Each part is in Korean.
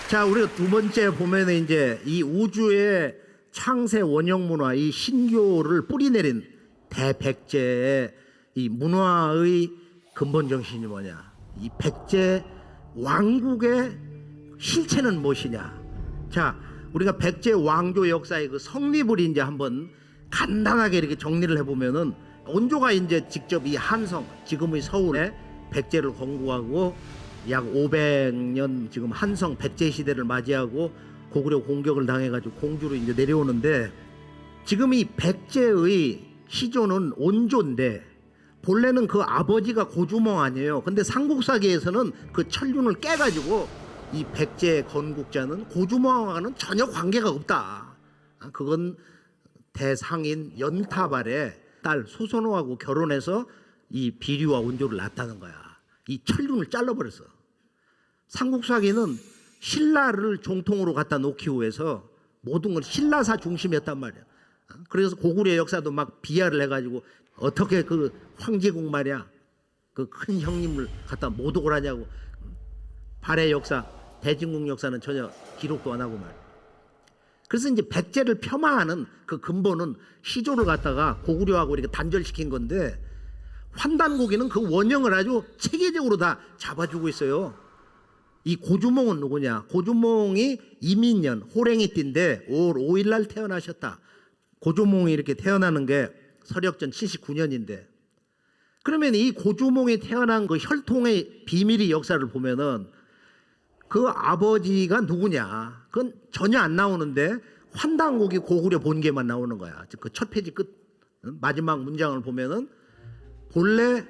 자, 우리가 두 번째 보면은 이제 이 우주의 창세 원형 문화, 이 신교를 뿌리내린 대백제의 이 문화의 근본 정신이 뭐냐? 이 백제 왕국의 실체는 무엇이냐? 자, 우리가 백제 왕조 역사의 그 성립을 이제 한번 간단하게 이렇게 정리를 해보면은, 원조가 이제 직접 이 한성, 지금의 서울에 백제를 건국하고 약 500년 지금 한성 백제 시대를 맞이하고 고구려 공격을 당해가지고 공주로 이제 내려오는데, 지금 이 백제의 시조는 원조인데 본래는 그 아버지가 고주몽 아니에요. 근데 삼국사기에서는 그 천륜을 깨가지고 이 백제 건국자는 고주몽과는 전혀 관계가 없다. 그건 대상인 연타발의 딸 소선호하고 결혼해서 이 비류와 원조를 낳았다는 거야. 이 천륜을 잘라버렸어. 삼국사기는 신라를 종통으로 갖다 놓기 위해서 모든 걸 신라사 중심이었단 말이야. 그래서 고구려 역사도 막 비하를 해가지고 어떻게 그 황제국 말이야, 그 큰 형님을 갖다 모독을 하냐고. 발해 역사, 대진국 역사는 전혀 기록도 안 하고 말이야. 그래서 이제 백제를 폄하하는 그 근본은 시조를 갖다가 고구려하고 이렇게 단절시킨 건데, 환단고기는 그 원형을 아주 체계적으로 다 잡아주고 있어요. 이 고주몽은 누구냐? 고주몽이 이민년 호랭이띠인데 5월 5일 날 태어나셨다. 고주몽이 이렇게 태어나는 게 서력전 79년인데, 그러면 이 고주몽이 태어난 그 혈통의 비밀의 역사를 보면은 그 아버지가 누구냐? 그건 전혀 안 나오는데 환단고기 고구려 본계만 나오는 거야. 그 첫 페이지 끝 마지막 문장을 보면은 본래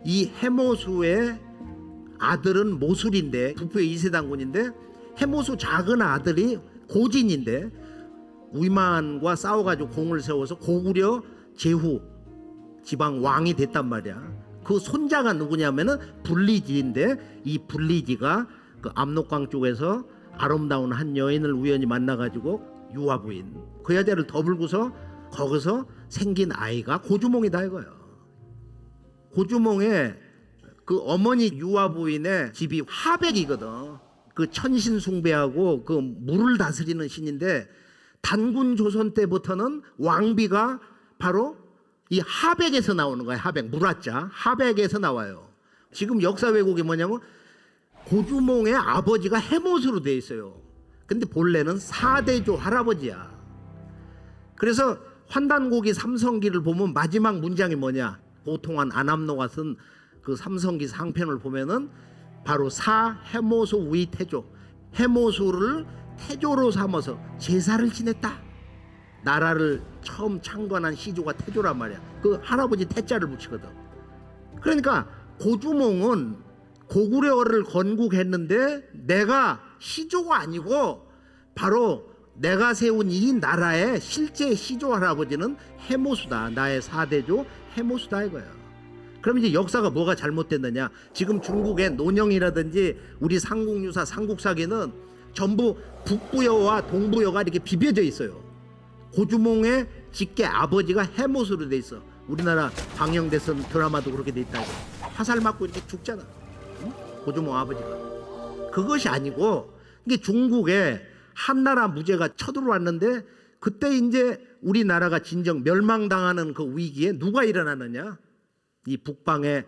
이 해모수의 아들은 모술인데, 부부의 2세 단군인데, 해모수 작은 아들이 고진인데 위만과 싸워가지고 공을 세워서 고구려 제후 지방 왕이 됐단 말이야. 그 손자가 누구냐면은 불리지인데, 이 불리지가 그 압록강 쪽에서 아름다운 한 여인을 우연히 만나가지고 유아부인, 그 여자를 더불고서 거기서 생긴 아이가 고주몽이다 이거예요. 고주몽의 그 어머니 유아부인의 집이 하백이거든. 그 천신 숭배하고 그 물을 다스리는 신인데, 단군 조선 때부터는 왕비가 바로 이 하백에서 나오는 거야. 하백, 물화자 하백에서 나와요. 지금 역사 왜곡이 뭐냐면 고주몽의 아버지가 해못으로 돼 있어요. 근데 본래는 사대조 할아버지야. 그래서 환단고기 삼성기를 보면 마지막 문장이 뭐냐? 보통한 안암노가 쓴 그 삼성기 상편을 보면은 바로 사 해모수 위 태조, 해모수를 태조로 삼아서 제사를 지냈다. 나라를 처음 창건한 시조가 태조란 말이야. 그 할아버지 태자를 붙이거든. 그러니까 고주몽은 고구려를 건국했는데 내가 시조가 아니고 바로 내가 세운 이 나라의 실제 시조 할아버지는 해모수다. 나의 사대조 해모수다 이거야. 그럼 이제 역사가 뭐가 잘못됐느냐? 지금 중국의 논영이라든지 우리 삼국유사, 삼국사기는 전부 북부여와 동부여가 이렇게 비벼져 있어요. 고주몽의 직계 아버지가 해모수로 돼 있어. 우리나라 방영대선 드라마도 그렇게 돼 있다. 화살 맞고 이렇게 죽잖아. 응? 고주몽 아버지가. 그것이 아니고 이게 중국에 한나라 무제가 쳐들어왔는데, 그때 이제 우리나라가 진정 멸망당하는 그 위기에 누가 일어나느냐? 이 북방의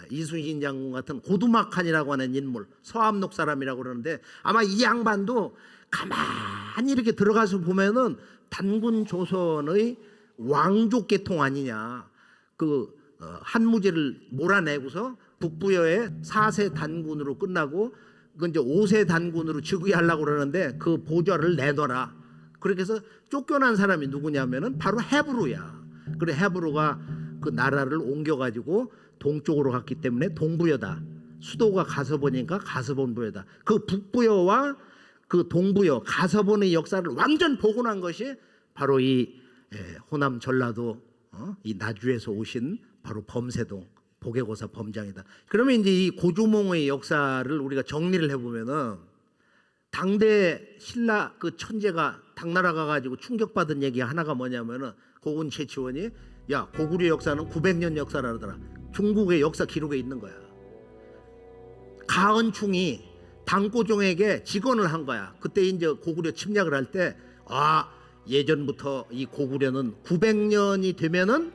이순신 장군 같은 고두막한이라고 하는 인물, 서암록 사람이라고 그러는데, 아마 이 양반도 가만히 이렇게 들어가서 보면은 단군 조선의 왕족 계통 아니냐. 그 한무제를 몰아내고서 북부여의 4세 단군으로 끝나고 그 이제 5세 단군으로 즉위하려고 그러는데 그 보좌를 내놔라. 그렇게 해서 쫓겨난 사람이 누구냐면은 바로 헤브루야. 그래 헤브루가 그 나라를 옮겨가지고 동쪽으로 갔기 때문에 동부여다. 수도가 가서본이니까 가서본부여다. 그 북부여와 그 동부여 가서본의 역사를 완전 복원한 것이 바로 이 호남 전라도 이 나주에서 오신 바로 범세동 보계고사 범장이다. 그러면 이제 이 고주몽의 역사를 우리가 정리를 해보면은, 당대 신라 그 천재가 당나라 가가지고 충격받은 얘기 하나가 뭐냐면은, 고군 최치원이 야 고구려 역사는 900년 역사라더라. 중국의 역사 기록에 있는 거야. 가은충이 당고종에게 직언을 한 거야. 그때 이제 고구려 침략을 할 때 예전부터 이 고구려는 900년이 되면은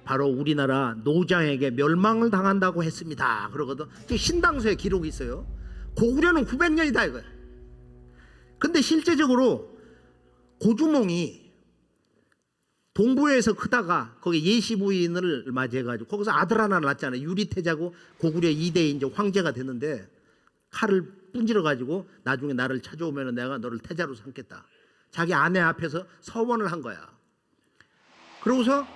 바로 우리나라 노장에게 멸망을 당한다고 했습니다. 그러거든. 신당서에 기록이 있어요. 고구려는 900년이다 이거야. 근데 실제적으로 고주몽이 동부에서 크다가 거기 예시부인을 맞이해가지고 거기서 아들 하나 낳았잖아요. 유리태자고 고구려 2대 이제 황제가 됐는데 칼을 분질러가지고 나중에 나를 찾아오면 내가 너를 태자로 삼겠다. 자기 아내 앞에서 서원을 한 거야. 그러고서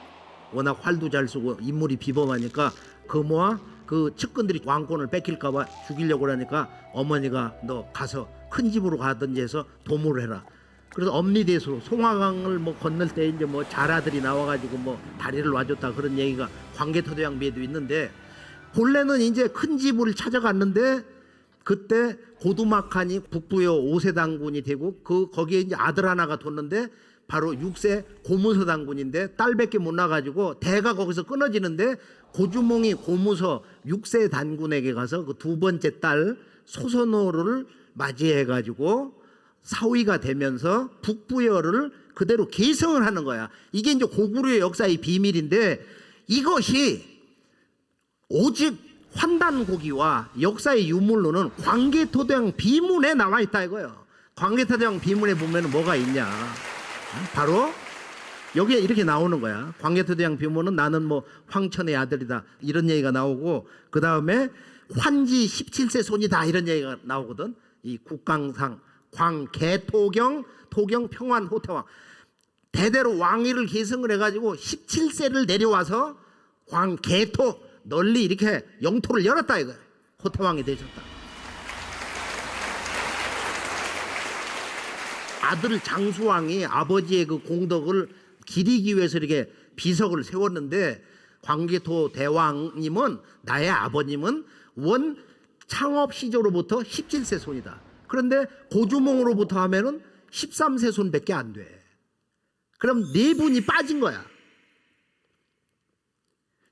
워낙 활도 잘 쏘고 인물이 비범하니까 거모와 그 측근들이 왕권을 뺏길까봐 죽이려고 그러니까 어머니가 너 가서 큰 집으로 가든지 해서 도모를 해라. 그래서 엄리대수로 송화강을 뭐 건널 때 이제 뭐 자라들이 나와가지고 뭐 다리를 놔줬다 그런 얘기가 광개토대왕비에도 있는데 본래는 이제 큰 집을 찾아갔는데 그때 고두막한이 북부여 5세 당군이 되고 거기에 이제 아들 하나가 뒀는데 바로 6세 고무서 당군인데 딸밖에 못 나가지고 대가 거기서 끊어지는데 고주몽이 고무서 6세 단군에게 가서 그 두 번째 딸 소선호를 맞이해가지고 사위가 되면서 북부여를 그대로 계승을 하는 거야. 이게 이제 고구려의 역사의 비밀인데 이것이 오직 환단고기와 역사의 유물로는 광개토대왕 비문에 나와 있다 이거예요. 광개토대왕 비문에 보면 뭐가 있냐. 바로 여기에 이렇게 나오는 거야. 광개토대왕 비문은 나는 뭐 황천의 아들이다 이런 얘기가 나오고 그 다음에 환지 17세 손이다 이런 얘기가 나오거든. 이 국강상 광개토경 토경 평환 호태왕 대대로 왕위를 계승을 해가지고 17세를 내려와서 광개토 널리 이렇게 영토를 열었다 이거야. 호태왕이 되셨다. 아들 장수왕이 아버지의 그 공덕을 기리기 위해서 이렇게 비석을 세웠는데 광개토 대왕님은 나의 아버님은 원 창업 시절로부터 17세 손이다. 그런데 고주몽으로부터 하면은 13세 손밖에 안 돼. 그럼 네 분이 빠진 거야.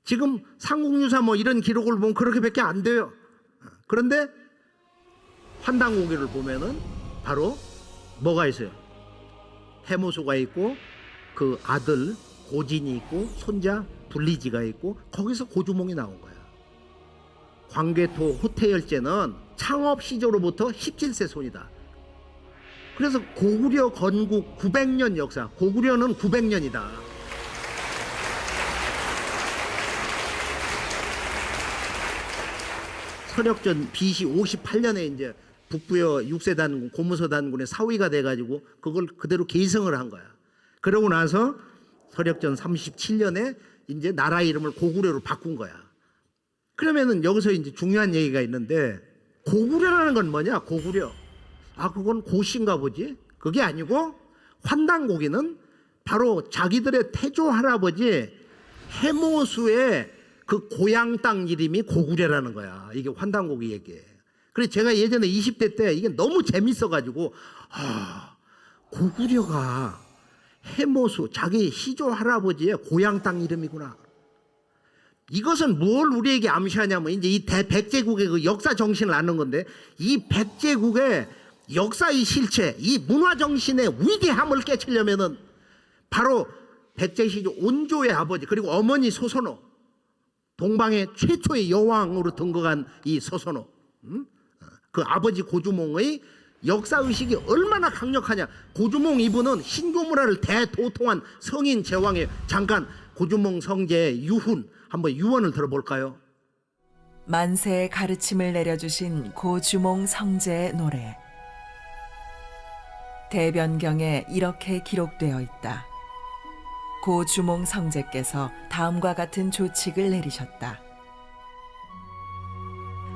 지금 삼국유사 뭐 이런 기록을 보면 그렇게밖에 안 돼요. 그런데 환단고기를 보면은 바로 뭐가 있어요? 해모소가 있고 그 아들 고진이 있고 손자 불리지가 있고 거기서 고주몽이 나온 거야. 광개토 호태열제는 창업 시절로부터 17세 손이다. 그래서 고구려 건국 900년 역사, 고구려는 900년이다. 서력전 BC 58년에 이제 북부여 6세 단군, 고무서 단군의 사위가 돼가지고 그걸 그대로 계승을 한 거야. 그러고 나서 서력전 37년에 이제 나라 이름을 고구려로 바꾼 거야. 그러면은 여기서 이제 중요한 얘기가 있는데 고구려라는 건 뭐냐? 고구려. 그건 고씨인가 보지? 그게 아니고 환단고기는 바로 자기들의 태조 할아버지 해모수의 그 고향 땅 이름이 고구려라는 거야. 이게 환단고기 얘기예요. 그래서 제가 예전에 20대 때 이게 너무 재밌어가지고 고구려가 해모수 자기 시조 할아버지의 고향 땅 이름이구나. 이것은 뭘 우리에게 암시하냐면 이제 이 백제국의 그 역사 정신을 아는 건데 이 백제국의 역사의 실체, 이 문화 정신의 위대함을 깨치려면은 바로 백제 시조 온조의 아버지 그리고 어머니 소선호, 동방의 최초의 여왕으로 등극한 이 소선호, 그 아버지 고주몽의 역사의식이 얼마나 강력하냐. 고주몽 이분은 신조문화를 대도통한 성인 제왕이에요. 잠깐 고주몽 성제의 유훈 한번 유언을 들어볼까요? 만세의 가르침을 내려주신 고주몽 성제의 노래. 대변경에 이렇게 기록되어 있다. 고주몽 성제께서 다음과 같은 조칙을 내리셨다.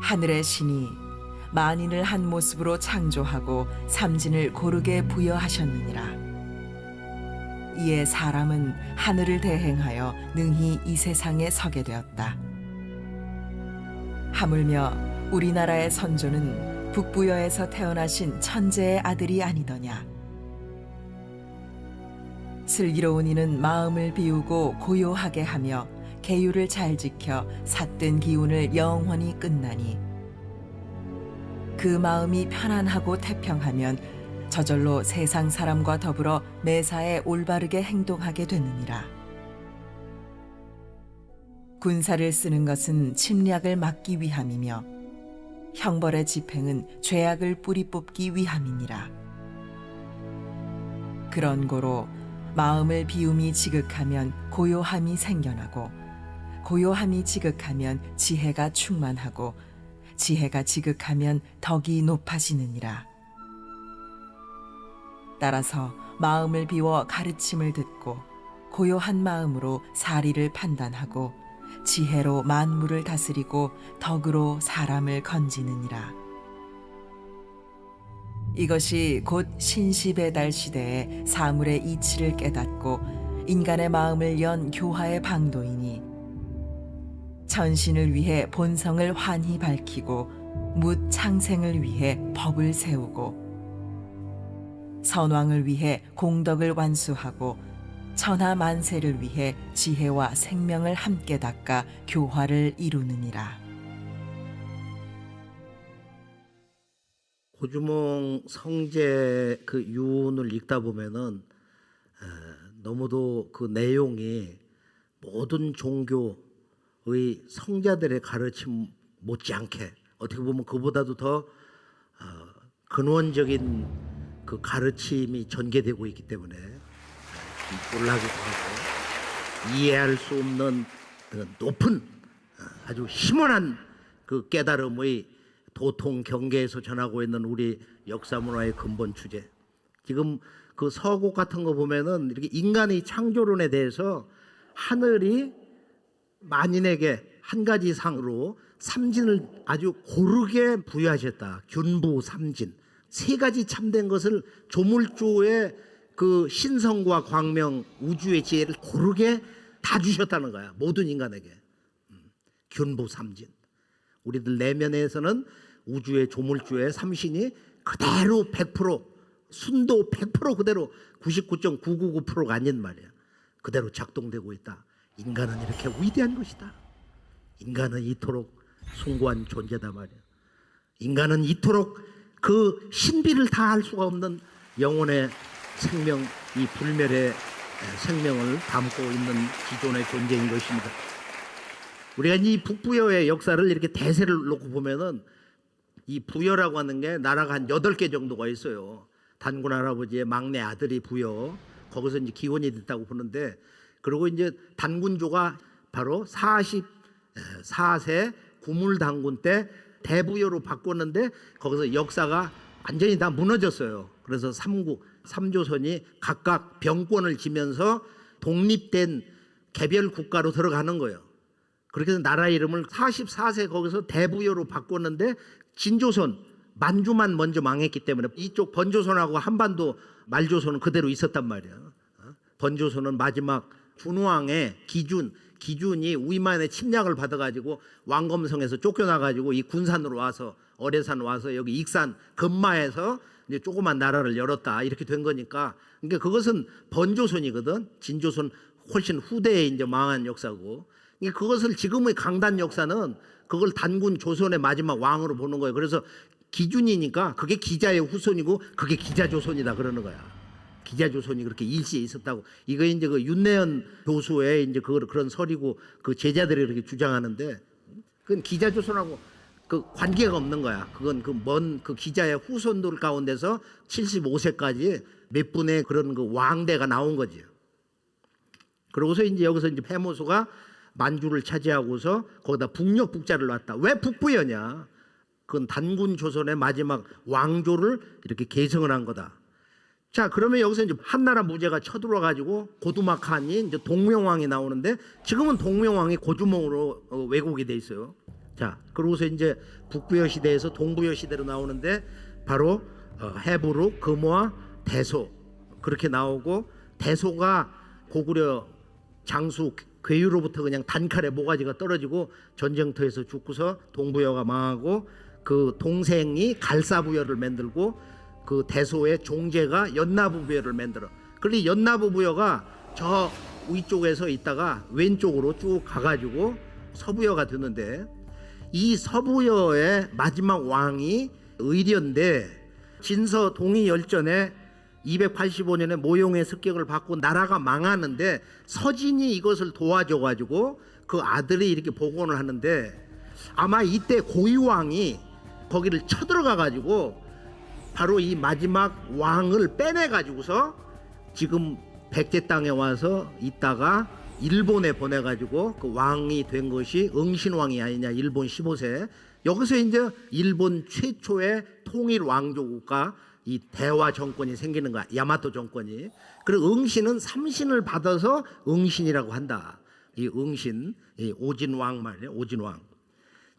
하늘의 신이 만인을 한 모습으로 창조하고 삼진을 고르게 부여하셨느니라. 이에 사람은 하늘을 대행하여 능히 이 세상에 서게 되었다. 하물며 우리나라의 선조는 북부여에서 태어나신 천재의 아들이 아니더냐. 슬기로운 이는 마음을 비우고 고요하게 하며 계율을 잘 지켜 삿된 기운을 영원히 끝나니 그 마음이 편안하고 태평하면 저절로 세상 사람과 더불어 매사에 올바르게 행동하게 되느니라. 군사를 쓰는 것은 침략을 막기 위함이며 형벌의 집행은 죄악을 뿌리 뽑기 위함이니라. 그런 고로 마음을 비움이 지극하면 고요함이 생겨나고 고요함이 지극하면 지혜가 충만하고 지혜가 지극하면 덕이 높아지느니라. 따라서 마음을 비워 가르침을 듣고 고요한 마음으로 사리를 판단하고 지혜로 만물을 다스리고 덕으로 사람을 건지느니라. 이것이 곧 신시배달 시대에 사물의 이치를 깨닫고 인간의 마음을 연 교화의 방도이니 천신을 위해 본성을 환히 밝히고 묻 창생을 위해 법을 세우고 선왕을 위해 공덕을 완수하고 천하 만세를 위해 지혜와 생명을 함께 닦아 교화를 이루느니라. 고주몽 성제 그 유언을 읽다 보면은 너무도 그 내용이 모든 종교의 성자들의 가르침 못지않게 어떻게 보면 그보다도 더 근원적인 그 가르침이 전개되고 있기 때문에 놀라기도 하고 이해할 수 없는 그 높은 아주 희mon한 그 깨달음의 도통 경계에서 전하고 있는 우리 역사 문화의 근본 주제. 지금 그 서곡 같은 거 보면은 이렇게 인간의 창조론에 대해서 하늘이 만인에게 한 가지 상으로 삼진을 아주 고르게 부여하셨다. 균부 삼진. 세 가지 참된 것을 조물주의 그 신성과 광명 우주의 지혜를 고르게 다 주셨다는 거야. 모든 인간에게. 균부 삼진. 우리들 내면에서는 우주의 조물주의 삼신이 그대로 100% 순도 100% 그대로 99.999%가 아닌 말이야. 그대로 작동되고 있다. 인간은 이렇게 위대한 것이다. 인간은 이토록 숭고한 존재다 말이야. 인간은 이토록 그 신비를 다 알 수가 없는 영혼의 생명, 이 불멸의 생명을 담고 있는 기존의 존재인 것입니다. 우리가 이 북부여의 역사를 이렇게 대세를 놓고 보면은 이 부여라고 하는 게 나라가 한 8개 정도가 있어요. 단군 할아버지의 막내 아들이 부여. 거기서 이제 기원이 됐다고 보는데, 그리고 이제 단군조가 바로 44세 구물단군 때 대부여로 바꿨는데 거기서 역사가 완전히 다 무너졌어요. 그래서 삼조선이 각각 병권을 지면서 독립된 개별 국가로 들어가는 거예요. 그렇게 해서 나라 이름을 44세 거기서 대부여로 바꿨는데 진조선, 만주만 먼저 망했기 때문에 이쪽 번조선하고 한반도 말조선은 그대로 있었단 말이야. 번조선은 마지막 준왕의 기준이 위만의 침략을 받아가지고 왕검성에서 쫓겨나가지고 이 군산으로 와서 어뢰산 와서 여기 익산 금마에서 이제 조그만 나라를 열었다 이렇게 된 거니까. 그러니까 그것은 번조선이거든. 진조선 훨씬 후대에 이제 망한 역사고. 그러니까 그것을 지금의 강단 역사는 그걸 단군 조선의 마지막 왕으로 보는 거예요. 그래서 기준이니까 그게 기자의 후손이고 그게 기자조선이다 그러는 거야. 기자조선이 그렇게 일시에 있었다고. 이거 이제 그 윤내연 교수의 이제 그런 설이고 그 제자들이 그렇게 주장하는데 그건 기자조선하고 그 관계가 없는 거야. 그건 그 먼 그 기자의 후손들 가운데서 75세까지 몇 분의 그런 그 왕대가 나온 거지. 그러고서 이제 여기서 이제 해모수가 만주를 차지하고서 거기다 북녘 북자를 놨다. 왜 북부여냐? 그건 단군 조선의 마지막 왕조를 이렇게 계승을 한 거다. 자, 그러면 여기서 이제 한나라 무제가 쳐들어와 가지고 고두막한이 이제 동명왕이 나오는데 지금은 동명왕이 고주몽으로 왜곡이 돼 있어요. 자, 그러고서 이제 북부여 시대에서 동부여 시대로 나오는데 바로 해부로 금화 대소 그렇게 나오고, 대소가 고구려 장수 괴유로부터 그냥 단칼에 모가지가 떨어지고 전쟁터에서 죽고서 동부여가 망하고, 그 동생이 갈사부여를 만들고 그 대소의 종제가 연나부부여를 만들어. 그런데 연나부부여가 저 위쪽에서 있다가 왼쪽으로 쭉 가가지고 서부여가 되는데, 이 서부여의 마지막 왕이 의뢰인데 진서 동의열전에 285년에 모용의 습격을 받고 나라가 망하는데 서진이 이것을 도와줘가지고 그 아들이 이렇게 복원을 하는데 아마 이때 고유왕이 거기를 쳐들어가가지고 바로 이 마지막 왕을 빼내가지고서 지금 백제 땅에 와서 있다가 일본에 보내가지고 그 왕이 된 것이 응신왕이 아니냐, 일본 15세. 여기서 이제 일본 최초의 통일 왕조 국가 이 대화 정권이 생기는 거야. 야마토 정권이. 그리고 응신은 삼신을 받아서 응신이라고 한다. 이 응신, 이 오진왕 말이에요. 오진왕.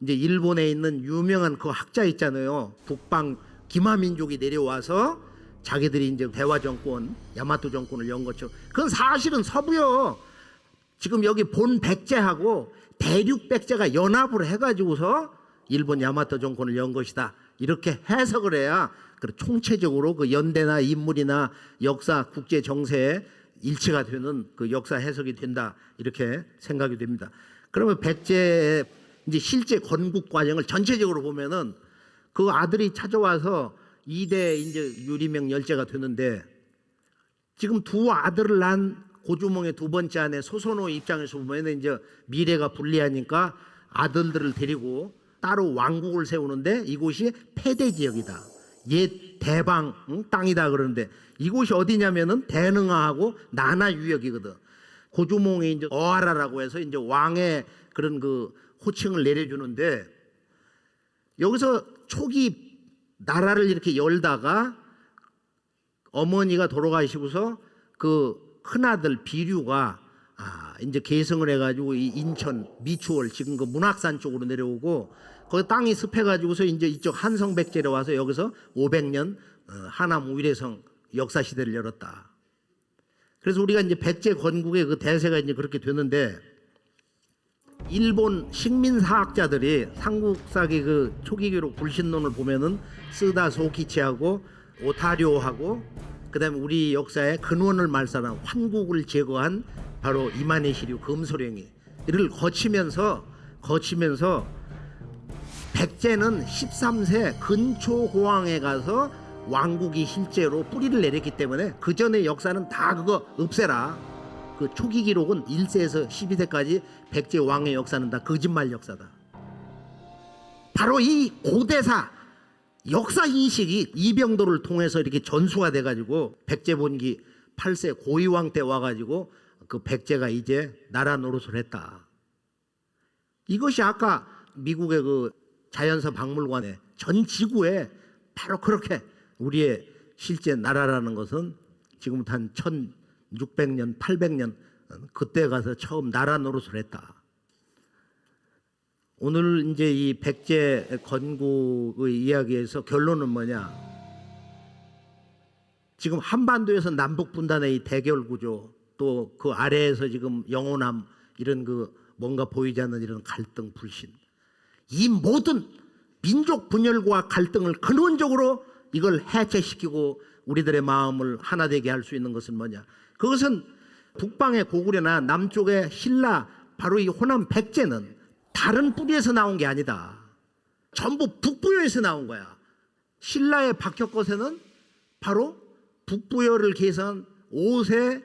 이제 일본에 있는 유명한 그 학자 있잖아요. 북방 기마민족이 내려와서 자기들이 이제 대화 정권, 야마토 정권을 연 것처럼. 그건 사실은 서부요. 지금 여기 본 백제하고 대륙 백제가 연합을 해가지고서 일본 야마토 정권을 연 것이다. 이렇게 해석을 해야 총체적으로 그 연대나 인물이나 역사, 국제 정세에 일치가 되는 그 역사 해석이 된다. 이렇게 생각이 됩니다. 그러면 백제의 이제 실제 건국 과정을 전체적으로 보면은 그 아들이 찾아와서 2대 이제 유리명 열제가 되는데 지금 두 아들을 낳은 고주몽의 두 번째 아내 소선호 입장에서 보면 이제 미래가 불리하니까 아들들을 데리고 따로 왕국을 세우는데 이곳이 폐대 지역이다. 옛 대방 땅이다 그러는데 이곳이 어디냐면은 대능하고 나나 유역이거든. 고주몽이 이제 어하라라고 해서 이제 왕의 그런 그 호칭을 내려주는데 여기서 초기 나라를 이렇게 열다가 어머니가 돌아가시고서 그 큰아들 비류가 이제 계승을 해가지고 이 인천 미추홀 지금 그 문학산 쪽으로 내려오고 거기 땅이 습해가지고서 이제 이쪽 한성백제로 와서 여기서 500년 하남 우일해성 역사 시대를 열었다. 그래서 우리가 이제 백제 건국의 그 대세가 이제 그렇게 되는데 일본 식민사학자들이 삼국사기 그 초기 기록 불신론을 보면은 쓰다 소키치하고 오타료하고 그다음에 우리 역사의 근원을 말살한 환국을 제거한 바로 이만희 시류 금소령이 이를 거치면서 백제는 13세 근초고왕에 가서 왕국이 실제로 뿌리를 내렸기 때문에 그 전의 역사는 다 그거 없애라. 그 초기 기록은 1세에서 12세까지 백제 왕의 역사는 다 거짓말 역사다. 바로 이 고대사 역사 인식이 이병도를 통해서 이렇게 전수가 돼가지고 백제 본기 8세 고이왕 때 와가지고 그 백제가 이제 나라 노릇을 했다. 이것이 아까 미국의 그 자연사 박물관에 전 지구에 바로 그렇게 우리의 실제 나라라는 것은 지금부터 한 1600년, 800년 그때 가서 처음 나라 노릇을 했다. 오늘 이제 이 백제 건국의 이야기에서 결론은 뭐냐? 지금 한반도에서 남북 분단의 이 대결 구조, 또 그 아래에서 지금 영호남 이런 그 뭔가 보이지 않는 이런 갈등, 불신, 이 모든 민족 분열과 갈등을 근원적으로 이걸 해체시키고 우리들의 마음을 하나 되게 할 수 있는 것은 뭐냐? 그것은 북방의 고구려나 남쪽의 신라, 바로 이 호남 백제는 다른 뿌리에서 나온 게 아니다. 전부 북부여에서 나온 거야. 신라의 박혁거세는 바로 북부여를 계산 5세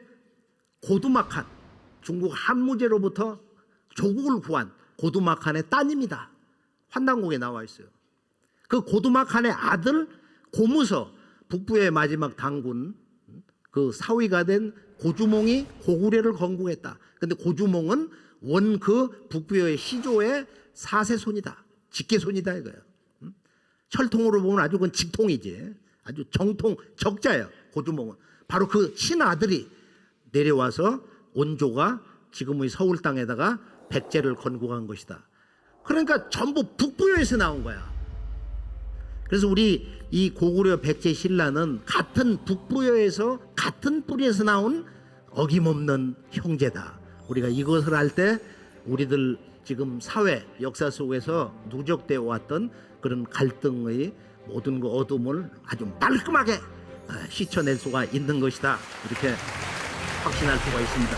고두막한 중국 한무제로부터 조국을 구한 고두막한의 따님이다. 환단곡에 나와 있어요. 그 고두막한의 아들 고무서, 북부의 마지막 당군 그 사위가 된 고주몽이 고구려를 건국했다. 근데 고주몽은 원 그 북부의 시조의 4세 손이다. 직계손이다 이거예요. 철통으로 보면 아주 그건 직통이지. 아주 정통 적자예요. 고주몽은 바로 그 친아들이 내려와서 온조가 지금의 서울 땅에다가 백제를 건국한 것이다. 그러니까 전부 북부여에서 나온 거야. 그래서 우리 이 고구려 백제 신라는 같은 북부여에서 같은 뿌리에서 나온 어김없는 형제다. 우리가 이것을 할 때 우리들 지금 사회 역사 속에서 누적되어 왔던 그런 갈등의 모든 그 어둠을 아주 말끔하게 씻어낼 수가 있는 것이다. 이렇게 확신할 수가 있습니다.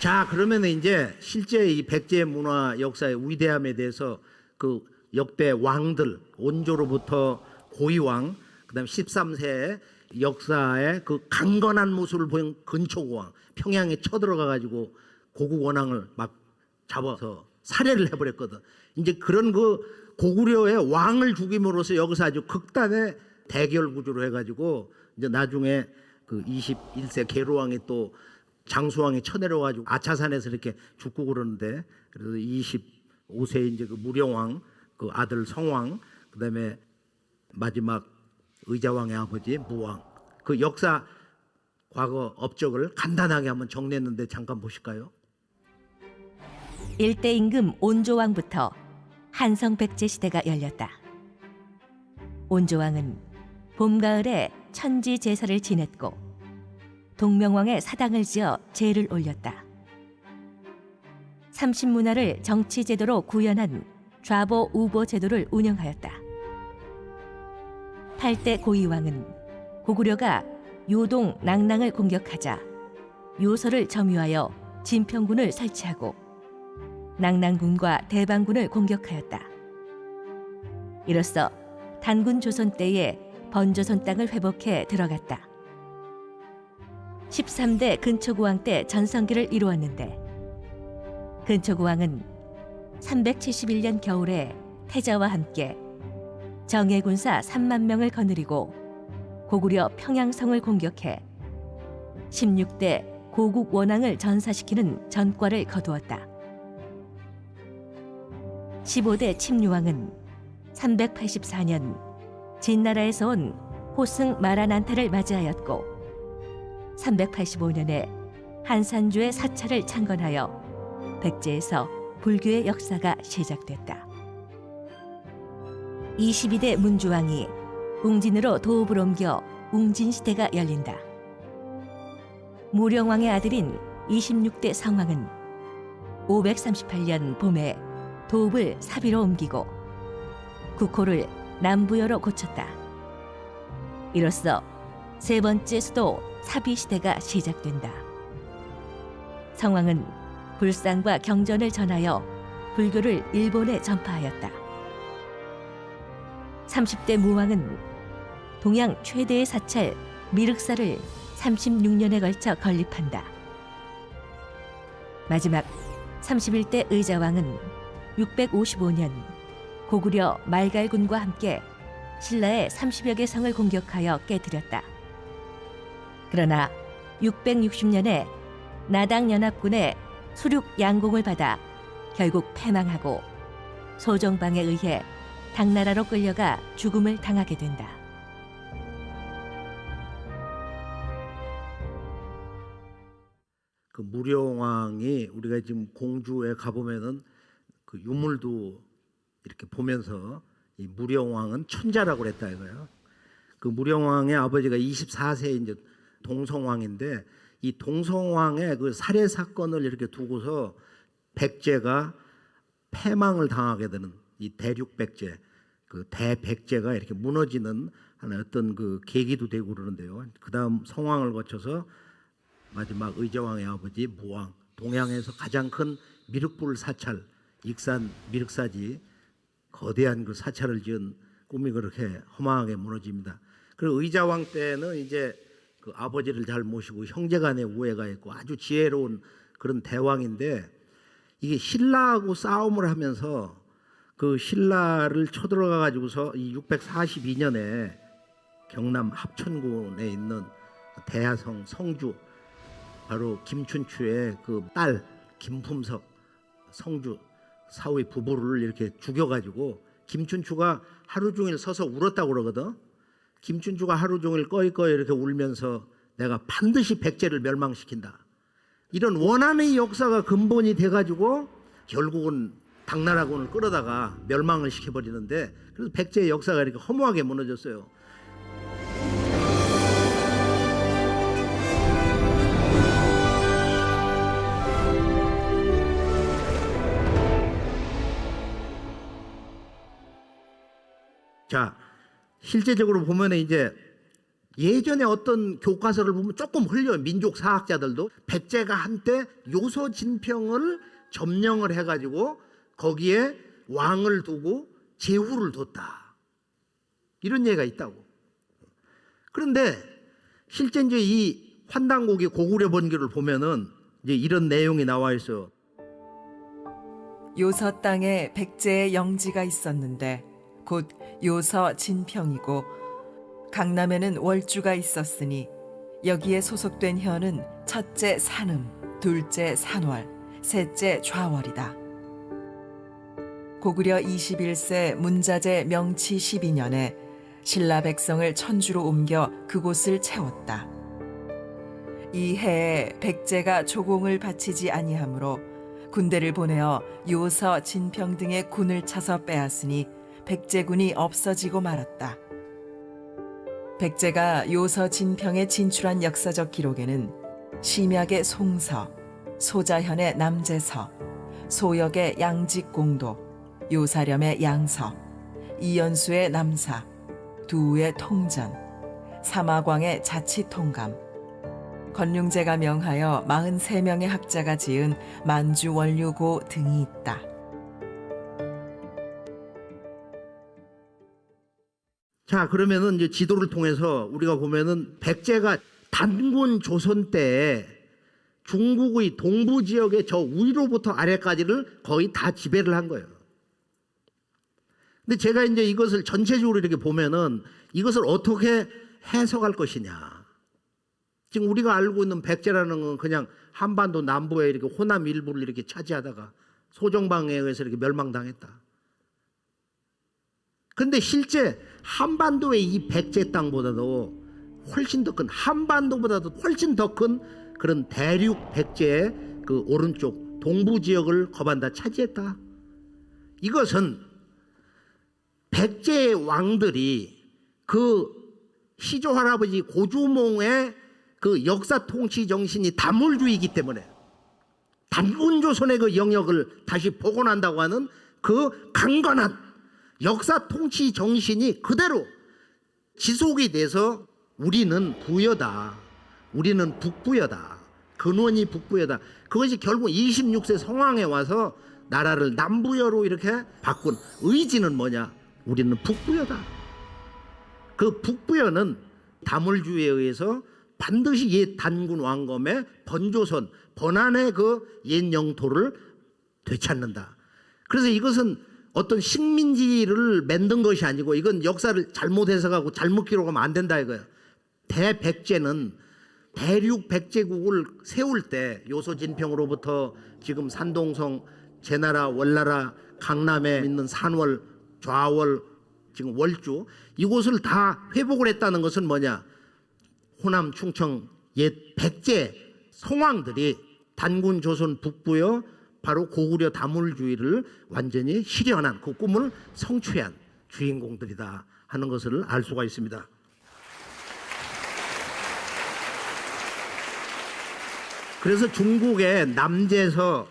자, 그러면 이제 실제 이 백제 문화 역사의 위대함에 대해서 그 역대 왕들 온조로부터 고위왕, 그다음 13세의 역사의 그 강건한 모습을 보인 근초고왕, 평양에 쳐들어가 가지고 고국 원앙을 막 잡아서 살해를 해버렸거든. 이제 그런 그 고구려의 왕을 죽임으로써 여기서 아주 극단의 대결 구조로 해가지고 이제 나중에 그 21세 계로왕이 또 장수왕이 쳐내려가지고 아차산에서 이렇게 죽고 그러는데, 그래서 25세 이제 그 무령왕 그 아들 성왕, 그다음에 마지막 의자왕의 아버지 무왕, 그 역사 과거 업적을 간단하게 한번 정리했는데 잠깐 보실까요? 일대 임금 온조왕부터 한성 백제 시대가 열렸다. 온조왕은 봄 가을에 천지 제사를 지냈고 동명왕의 사당을 지어 제를 올렸다. 삼신문화를 정치 제도로 구현한 좌보 우보 제도를 운영하였다. 8대 고위왕은 고구려가 요동 낭랑을 공격하자 요서를 점유하여 진평군을 설치하고 낭랑군과 대방군을 공격하였다. 이로써 단군 조선 때에 번조선 땅을 회복해 들어갔다. 13대 근초고왕 때 전성기를 이루었는데, 근초고왕은 371년 겨울에 태자와 함께 정예군사 3만 명을 거느리고 고구려 평양성을 공격해 16대 고국 원앙을 전사시키는 전과를 거두었다. 15대 침류왕은 384년 진나라에서 온 호승 마라난타를 맞이하였고 385년에 한산주의 사찰을 창건하여 백제에서 불교의 역사가 시작됐다. 22대 문주왕이 웅진으로 도읍을 옮겨 웅진시대가 열린다. 무령왕의 아들인 26대 성왕은 538년 봄에 도읍을 사비로 옮기고 국호를 남부여로 고쳤다. 이로써 세 번째 수도 사비시대가 시작된다. 성왕은 불상과 경전을 전하여 불교를 일본에 전파하였다. 30대 무왕은 동양 최대의 사찰 미륵사를 36년에 걸쳐 건립한다. 마지막 31대 의자왕은 655년 고구려 말갈군과 함께 신라의 30여 개 성을 공격하여 깨뜨렸다. 그러나 660년에 나당연합군의 수륙 양공을 받아 결국 패망하고 소정방에 의해 당나라로 끌려가 죽음을 당하게 된다. 그 무령왕이 우리가 지금 공주에 가보면은 그 유물도 이렇게 보면서 이 무령왕은 천자라고 그랬다 이거예요. 그 무령왕의 아버지가 24세 이제 동성왕인데, 이 동성왕의 그 살해 사건을 이렇게 두고서 백제가 패망을 당하게 되는 이 대륙백제, 그 대백제가 이렇게 무너지는 하나의 어떤 그 계기도 되고 그러는데요. 그 다음 성왕을 거쳐서 마지막 의자왕의 아버지 무왕, 동양에서 가장 큰 미륵불 사찰, 익산 미륵사지, 거대한 그 사찰을 지은 꿈이 그렇게 허망하게 무너집니다. 그리고 의자왕 때는 이제 그 아버지를 잘 모시고 형제간의 우애가 있고 아주 지혜로운 그런 대왕인데, 이게 신라하고 싸움을 하면서 그 신라를 쳐들어가 가지고서 이 642년에 경남 합천군에 있는 대하성 성주, 바로 김춘추의 그 딸 김품석 성주 사위 부부를 이렇게 죽여가지고, 김춘추가 하루 종일 서서 울었다고 그러거든. 김춘추가 하루 종일 꺼이꺼이 이렇게 울면서 내가 반드시 백제를 멸망시킨다, 이런 원한의 역사가 근본이 돼가지고 결국은 당나라군을 끌어다가 멸망을 시켜버리는데, 그래서 백제의 역사가 이렇게 허무하게 무너졌어요. 자, 실제적으로 보면 이제 예전에 어떤 교과서를 보면 조금 흘려요. 민족 사학자들도 백제가 한때 요소 진평을 점령을 해가지고 거기에 왕을 두고 제후를 뒀다, 이런 얘기가 있다고. 그런데 실제 이제 이 환단고기 고구려 번기를 보면은 이제 이런 내용이 나와 있어요. 요서 땅에 백제의 영지가 있었는데 곧 요서 진평이고 강남에는 월주가 있었으니 여기에 소속된 혀는 첫째 산음, 둘째 산월, 셋째 좌월이다. 고구려 21세 문자제 명치 12년에 신라 백성을 천주로 옮겨 그곳을 채웠다. 이 해에 백제가 조공을 바치지 아니하므로 군대를 보내어 요서 진평 등의 군을 차서 빼앗으니 백제군이 없어지고 말았다. 백제가 요서 진평에 진출한 역사적 기록에는 심약의 송서, 소자현의 남제서, 소역의 양직공도, 요사렴의 양서, 이연수의 남사, 두우의 통전, 사마광의 자치통감, 건륭제가 명하여 43명의 학자가 지은 만주원류고 등이 있다. 자, 그러면은 이제 지도를 통해서 우리가 보면은 백제가 단군 조선 때 중국의 동부 지역의 저 위로부터 아래까지를 거의 다 지배를 한 거예요. 근데 제가 이제 이것을 전체적으로 이렇게 보면은 이것을 어떻게 해석할 것이냐. 지금 우리가 알고 있는 백제라는 건 그냥 한반도 남부에 이렇게 호남 일부를 이렇게 차지하다가 소정방에 의해서 이렇게 멸망당했다. 근데 실제 한반도의 이 백제 땅보다도 훨씬 더 큰, 한반도보다도 훨씬 더 큰 그런 대륙 백제의 그 오른쪽 동부 지역을 거반다 차지했다. 이것은 백제의 왕들이 그 시조 할아버지 고주몽의 그 역사 통치 정신이 다물주의이기 때문에 단군 조선의 그 영역을 다시 복원한다고 하는 그 강건한 역사 통치 정신이 그대로 지속이 돼서 우리는 부여다, 우리는 북부여다, 근원이 북부여다. 그것이 결국 26세 성황에 와서 나라를 남부여로 이렇게 바꾼 의지는 뭐냐? 우리는 북부여다. 그 북부여는 다물주의에 의해서 반드시 옛 단군 왕검의 번조선, 번안의 그 옛 영토를 되찾는다. 그래서 이것은 어떤 식민지를 만든 것이 아니고 이건 역사를 잘못 해석하고 잘못 기록하면 안 된다 이거예요. 대백제는 대륙 백제국을 세울 때 요소진평으로부터 지금 산동성, 제나라, 월나라, 강남에 있는 산월, 좌월, 지금 월주 이곳을 다 회복을 했다는 것은 뭐냐? 호남, 충청 옛 백제 성왕들이 단군 조선 북부여 바로 고구려 다물주의를 완전히 실현한 그 꿈을 성취한 주인공들이다 하는 것을 알 수가 있습니다. 그래서 중국의 남제서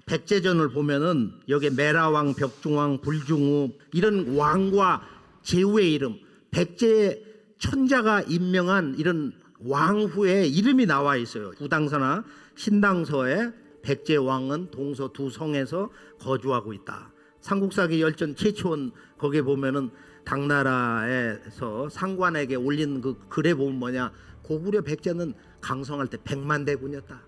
백제전을 보면은 여기 매라왕, 벽중왕, 불중우 이런 왕과 제후의 이름, 백제의 천자가 임명한 이런 왕후의 이름이 나와 있어요. 부당서나 신당서에 백제왕은 동서 두 성에서 거주하고 있다. 삼국사기 열전 최초원 거기에 보면은 당나라에서 상관에게 올린 그 글에 보면 뭐냐? 고구려 백제는 강성할 때 100만 대군이었다.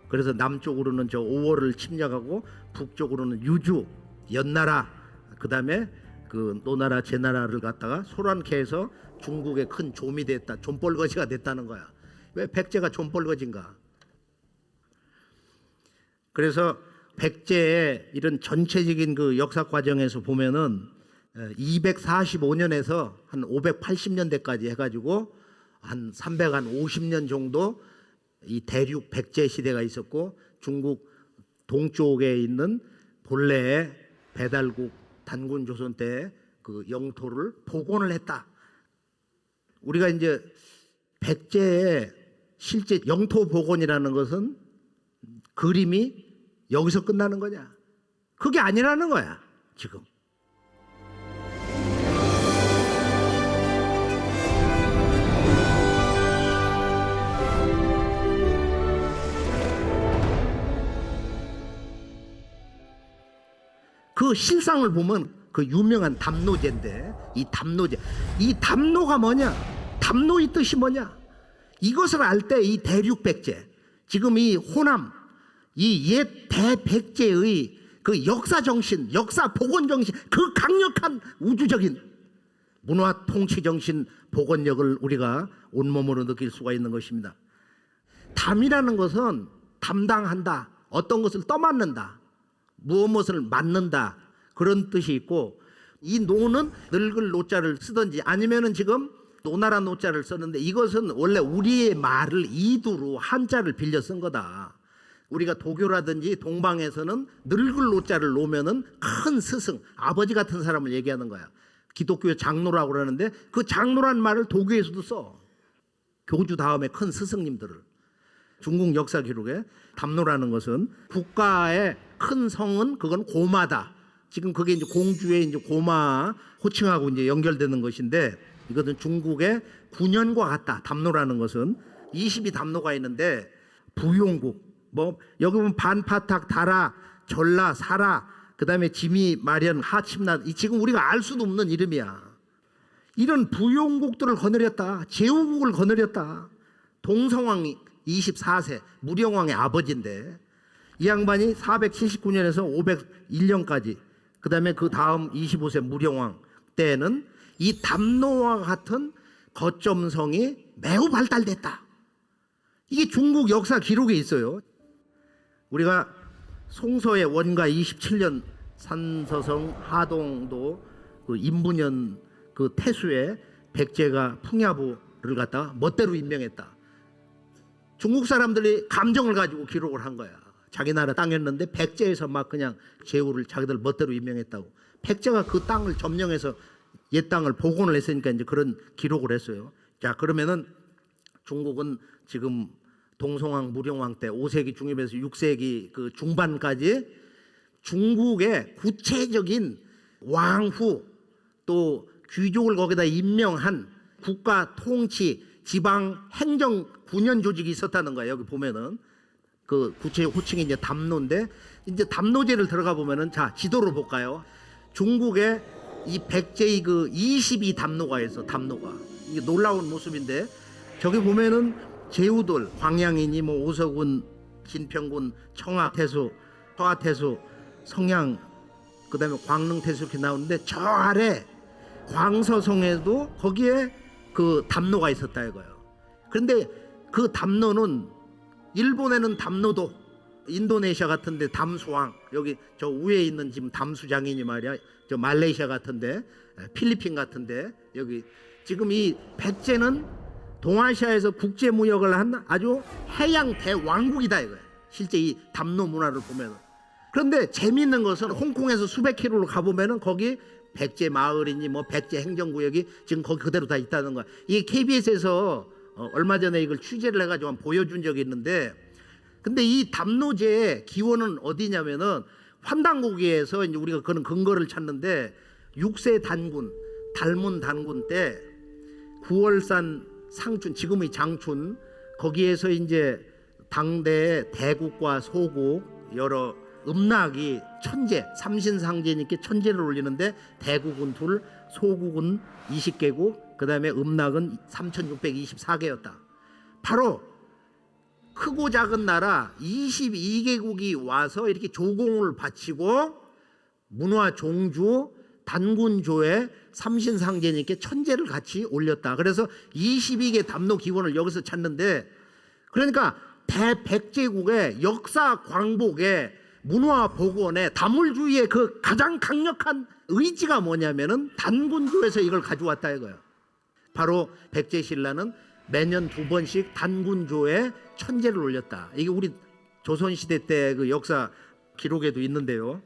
그래서 남쪽으로는 저 오월을 침략하고 북쪽으로는 유주, 연나라, 그 다음에 그 노나라, 제나라를 갖다가 소란케해서 중국의 큰 좀이 됐다. 좀벌거지가 됐다는 거야. 왜 백제가 좀벌거지인가? 그래서 백제의 이런 전체적인 그 역사 과정에서 보면은 245년에서 한 580년대까지 해가지고 한 350년 정도 이 대륙 백제 시대가 있었고 중국 동쪽에 있는 본래의 배달국 단군 조선 때 그 영토를 복원을 했다. 우리가 이제 백제의 실제 영토 복원이라는 것은 그림이 여기서 끝나는 거냐? 그게 아니라는 거야, 지금. 그 실상을 보면 그 유명한 담노제인데, 이 담노제, 이 담노가 뭐냐, 담노의 뜻이 뭐냐, 이것을 알 때 이 대륙백제, 지금 이 호남, 이 옛 대백제의 그 역사 정신, 역사 복원 정신, 그 강력한 우주적인 문화 통치 정신 복원력을 우리가 온몸으로 느낄 수가 있는 것입니다. 담이라는 것은 담당한다, 어떤 것을 떠맡는다, 무엇을 맡는다, 그런 뜻이 있고, 이 노는 늙을 노자를 쓰든지 아니면은 지금 노나라 노자를 썼는데, 이것은 원래 우리의 말을 이두로 한자를 빌려 쓴 거다. 우리가 도교라든지 동방에서는 늙을 노자를 놓으면은 큰 스승, 아버지 같은 사람을 얘기하는 거야. 기독교 장로라고 그러는데 그 장로란 말을 도교에서도 써. 교주 다음에 큰 스승님들을. 중국 역사 기록에 담노라는 것은 국가의 큰 성은 그건 고마다. 지금 그게 이제 공주의 이제 고마 호칭하고 이제 연결되는 것인데, 이것은 중국의 9년과 같다. 담노라는 것은 20이 담노가 있는데, 부용국, 뭐 여기 보면 반파탁, 다라, 전라, 사라, 그다음에 지미, 마련, 하침나, 이 지금 우리가 알 수도 없는 이름이야. 이런 부용국들을 거느렸다. 제후국을 거느렸다. 동성왕이 24세 무령왕의 아버지인데, 이 양반이 479년에서 501년까지, 그 다음에 그 다음 25세 무령왕 때에는 이 담노와 같은 거점성이 매우 발달됐다. 이게 중국 역사 기록에 있어요. 우리가 송서의 원가 27년 산서성 하동도 그 임분연 그 태수에 백제가 풍야부를 갖다가 멋대로 임명했다. 중국 사람들이 감정을 가지고 기록을 한 거야. 자기 나라 땅이었는데 백제에서 막 그냥 제후를 자기들 멋대로 임명했다고. 백제가 그 땅을 점령해서 옛 땅을 복원을 했으니까 이제 그런 기록을 했어요. 자, 그러면은 중국은 지금 동성왕, 무령왕 때 5세기 중엽에서 6세기 그 중반까지 중국의 구체적인 왕후 또 귀족을 거기다 임명한 국가 통치 지방 행정 군연 조직이 있었다는 거예요. 여기 보면은 그 구체적 호칭이 이제 담노인데, 이제 담노제를 들어가 보면은, 자, 지도를 볼까요? 중국의 이 백제의 그 22 담노가 있어. 담노가 이게 놀라운 모습인데, 저기 보면은 제후들 광양이니 뭐 오서군, 진평군, 청하태수, 서하태수, 성양, 그다음에 광릉태수 이렇게 나오는데, 저 아래 광서성에도 거기에 그 담노가 있었다 이거예요. 그런데 그 담노는 일본에는 담노도, 인도네시아 같은데 담수왕, 여기 저 위에 있는 지금 담수장이니 말이야, 저 말레이시아 같은데, 필리핀 같은데, 여기 지금 이 백제는 동아시아에서 국제무역을 한 아주 해양 대왕국이다 이거예요. 실제 이 담노 문화를 보면. 그런데 재미있는 것은 홍콩에서 수백 킬로를 가보면은 거기 백제 마을이니 뭐 백제 행정구역이 지금 거기 그대로 다 있다는 거야. 이게 KBS에서 얼마 전에 이걸 취재를 해가지고 한번 보여준 적이 있는데, 근데 이 담노제의 기원은 어디냐면은 환단고기에서 이제 우리가 그런 근거를 찾는데, 6세 단군, 달문 단군 때 9월산 상춘, 지금의 장춘, 거기에서 이제 당대의 대국과 소국 여러 음락이 천제, 삼신상제니까 천제를 올리는데, 대국은 둘, 소국은 20개국, 그 다음에 음락은 3624개였다. 바로 크고 작은 나라 22개국이 와서 이렇게 조공을 바치고 문화 종주 단군조에 삼신상제니까 천제를 같이 올렸다. 그래서 22개 담노 기원을 여기서 찾는데, 그러니까 대백제국의 역사 광복에 문화 복원에 다물주의의 그 가장 강력한 의지가 뭐냐면은 단군조에서 이걸 가져왔다 이거예요. 바로 백제신라는 매년 2번씩 단군조에 천제를 올렸다. 이게 우리 조선시대 때 그 역사 기록에도 있는데요.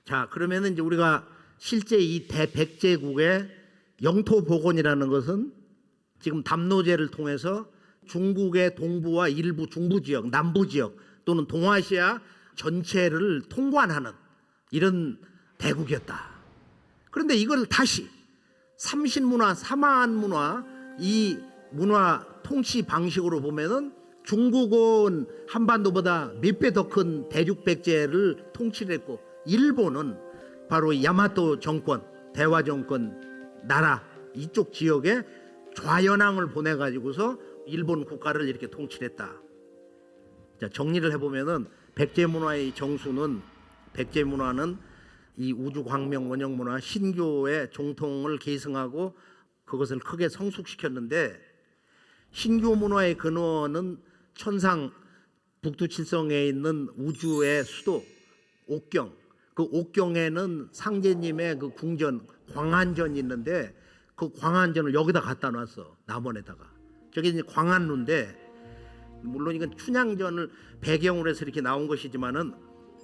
자, 그러면은 이제 우리가 실제 이 대백제국의 영토 복원이라는 것은 지금 담노제를 통해서 중국의 동부와 일부 중부 지역, 남부 지역 또는 동아시아 전체를 통관하는 이런 대국이었다. 그런데 이걸 다시 삼신문화, 사마한문화, 이 문화 통치 방식으로 보면은 중국은 한반도보다 몇 배 더 큰 대륙백제를 통치를 했고, 일본은 바로 야마토 정권, 대화 정권 나라 이쪽 지역에 좌연왕을 보내가지고서 일본 국가를 이렇게 통치했다. 자, 정리를 해보면은 백제문화의 정수는, 백제문화는 이 우주광명 원형문화 신교의 정통을 계승하고 그것을 크게 성숙시켰는데, 신교 문화의 근원은 천상 북두칠성에 있는 우주의 수도 옥경, 그 옥경에는 상제님의 그 궁전 광안전이 있는데 그 광안전을 여기다 갖다 놨어. 남원에다가. 저게 이제 광안루인데, 물론 이건 춘향전을 배경으로 해서 이렇게 나온 것이지만은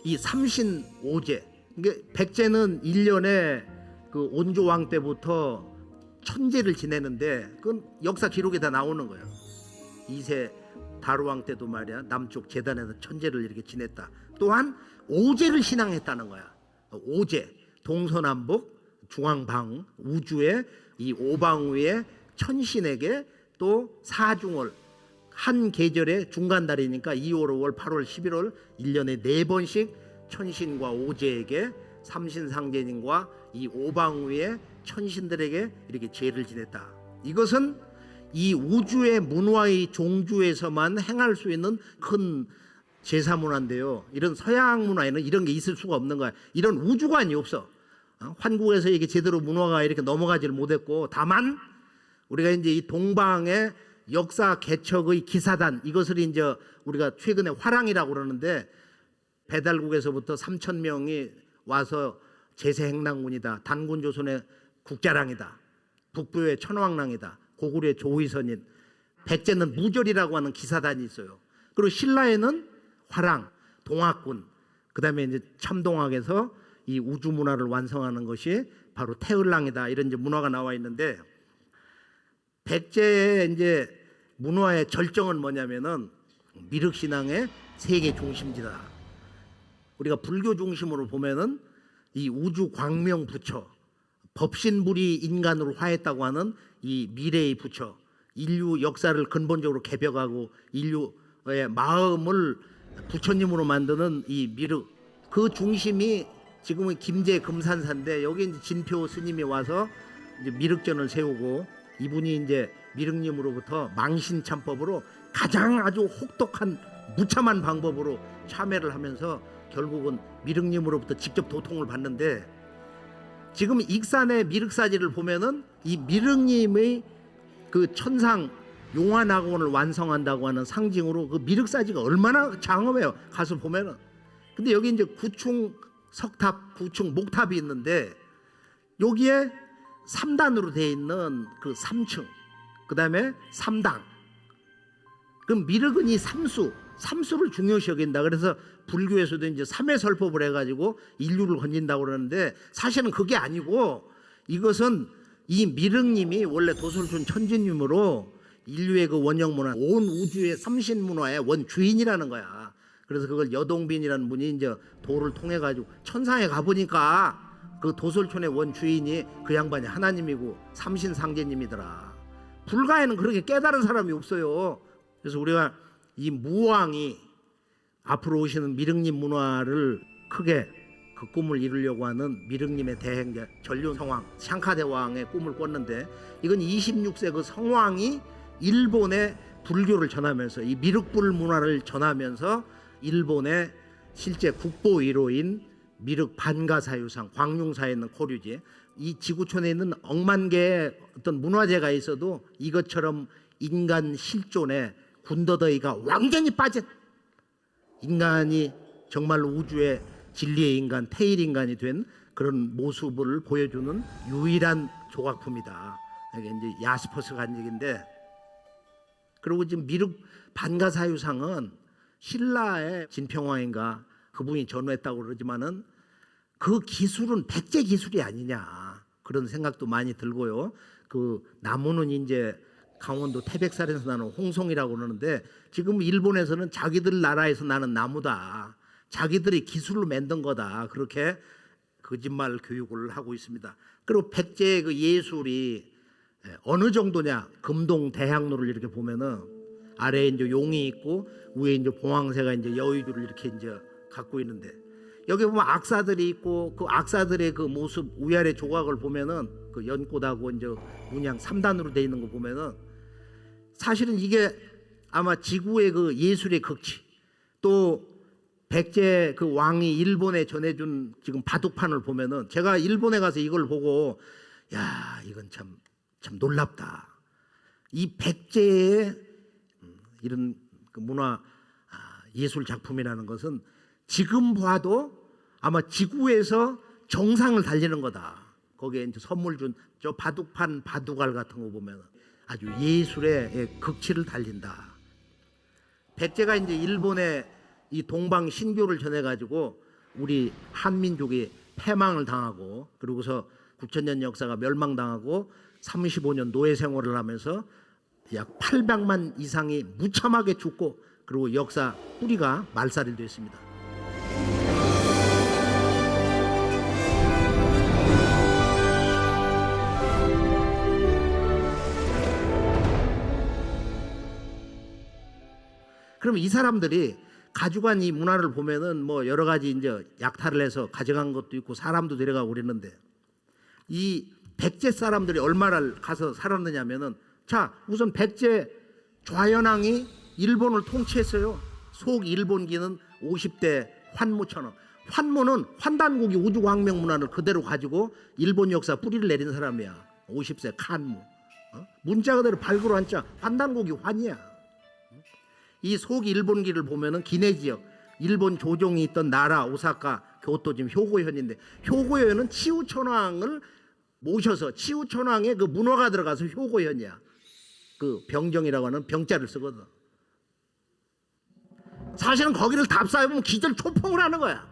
이 삼신오제, 이게 백제는 1년에 그 온조왕 때부터 천제를 지내는데 그건 역사 기록에 다 나오는 거예요. 2세 다루왕 때도 말이야 남쪽 재단에서 천제를 이렇게 지냈다. 또한 오제를 신앙했다는 거야. 오제, 동서남북 중앙방 우주의 이 오방우의 천신에게 또 사중월, 한 계절의 중간달이니까 2월, 5월, 8월, 11월 1년에 4번씩 천신과 오제에게, 삼신상제님과 이 오방우의 천신들에게 이렇게 제를 지냈다. 이것은 이 우주의 문화의 종주에서만 행할 수 있는 큰 제사 문화인데요. 이런 서양 문화에는 이런 게 있을 수가 없는 거야. 이런 우주관이 없어. 한국에서 이게 제대로 문화가 이렇게 넘어가지를 못했고, 다만 우리가 이제 이 동방의 역사 개척의 기사단, 이것을 이제 우리가 최근에 화랑이라고 그러는데, 배달국에서부터 3,000명이 와서 제세행랑군이다, 단군조선의 국자랑이다, 북부의 천왕랑이다, 고구려의 조의선인, 백제는 무절이라고 하는 기사단이 있어요. 그리고 신라에는 화랑, 동학군, 그 다음에 이제 참동학에서 이 우주 문화를 완성하는 것이 바로 태을랑이다, 이런 이제 문화가 나와 있는데, 백제의 이제 문화의 절정은 뭐냐면은 미륵신앙의 세계 중심지다. 우리가 불교 중심으로 보면은 이 우주 광명 부처, 법신불이 인간으로 화했다고 하는 이 미래의 부처, 인류 역사를 근본적으로 개벽하고 인류의 마음을 부처님으로 만드는 이 미륵, 그 중심이 지금은 김제 금산사인데, 여기 이제 진표 스님이 와서 이제 미륵전을 세우고, 이분이 이제 미륵님으로부터 망신참법으로 가장 아주 혹독한 무참한 방법으로 참회를 하면서 결국은 미륵님으로부터 직접 도통을 받는데, 지금 익산의 미륵사지를 보면은 이 미륵님의 그 천상 용화낙원을 완성한다고 하는 상징으로 그 미륵사지가 얼마나 장엄해요. 가서 보면은. 근데 여기 이제 구층 석탑, 구층 목탑이 있는데, 여기에 3단으로 되어 있는 그 3층, 그 다음에 3당. 그럼 미륵은 이 삼수를 중요시 여긴다. 그래서 불교에서도 이제 삼회설법을 해가지고 인류를 건진다고 그러는데, 사실은 그게 아니고, 이것은 이 미륵님이 원래 도솔촌 천지님으로 인류의 그 원형문화, 온 우주의 삼신문화의 원주인이라는 거야. 그래서 그걸 여동빈이라는 분이 이제 도를 통해 가지고 천상에 가보니까 그 도솔촌의 원주인이 그 양반이 하나님이고 삼신상제님이더라. 불가에는 그렇게 깨달은 사람이 없어요. 그래서 우리가 이 무왕이 앞으로 오시는 미륵님 문화를 크게 그 꿈을 이루려고 하는 미륵님의 대행자 전륜성왕 샹카대왕의 꿈을 꿨는데, 이건 26세 그 성왕이 일본에 불교를 전하면서, 이 미륵불 문화를 전하면서 일본의 실제 국보 1호인 미륵 반가사유상, 광룡사에 있는 고류지, 이 지구촌에 있는 억만 개의 어떤 문화재가 있어도 이것처럼 인간 실존에 군더더기가 완전히 빠진, 인간이 정말로 우주의 진리의 인간, 태일인간이 된 그런 모습을 보여주는 유일한 조각품이다. 이게 이제 야스퍼스 간직인데, 그리고 지금 미륵 반가사유상은 신라의 진평왕인가 그분이 전후했다고 그러지만은 그 기술은 백제 기술이 아니냐, 그런 생각도 많이 들고요. 그 나무는 이제 강원도 태백산에서 나는 홍송이라고 그러는데, 지금 일본에서는 자기들 나라에서 나는 나무다, 자기들이 기술로 만든 거다, 그렇게 거짓말 교육을 하고 있습니다. 그리고 백제의 그 예술이 어느 정도냐, 금동 대학로를 이렇게 보면은 아래에 이제 용이 있고 위에 이제 봉황새가 이제 여의주를 이렇게 이제 갖고 있는데, 여기 보면 악사들이 있고 그 악사들의 그 모습 위아래 조각을 보면은 그 연꽃하고 이제 문양 3단으로 돼 있는 거 보면은 사실은 이게 아마 지구의 그 예술의 극치, 또 백제 그 왕이 일본에 전해준 지금 바둑판을 보면은 제가 일본에 가서 이걸 보고 야, 이건 참 놀랍다. 이 백제의 이런 그 문화 예술 작품이라는 것은 지금 봐도 아마 지구에서 정상을 달리는 거다. 거기에 이제 선물 준 저 바둑판 바둑알 같은 거 보면 아주 예술의 극치를 달린다. 백제가 이제 일본에 이 동방 신교를 전해 가지고 우리 한민족이 패망을 당하고 그러고서 9,000년 역사가 멸망당하고 35년 노예 생활을 하면서 약 800만 이상이 무참하게 죽고 그리고 역사 뿌리가 말살이 됐습니다. 그럼 이 사람들이 가져간 이 문화를 보면은 뭐 여러 가지 이제 약탈을 해서 가져간 것도 있고 사람도 데려가고 그랬는데 이 백제 사람들이 얼마를 가서 살았느냐면은 자, 우선 백제 좌연왕이 일본을 통치했어요. 속 일본기는 50대 환무천원. 환무는 환단고기 우주광명 문화를 그대로 가지고 일본 역사 뿌리를 내린 사람이야. 50세 칸무. 문자 그대로 발굴 한자 환단고기 환이야. 이 속 일본기를 보면은 기내 지역 일본 조종이 있던 나라 오사카 교토 지금 효고현인데 효고현은 치우천왕을 모셔서 치우천왕의 그 문화가 들어가서 효고현이야. 그 병정이라고 하는 병자를 쓰거든. 사실은 거기를 답사해보면 기절 초풍을 하는 거야.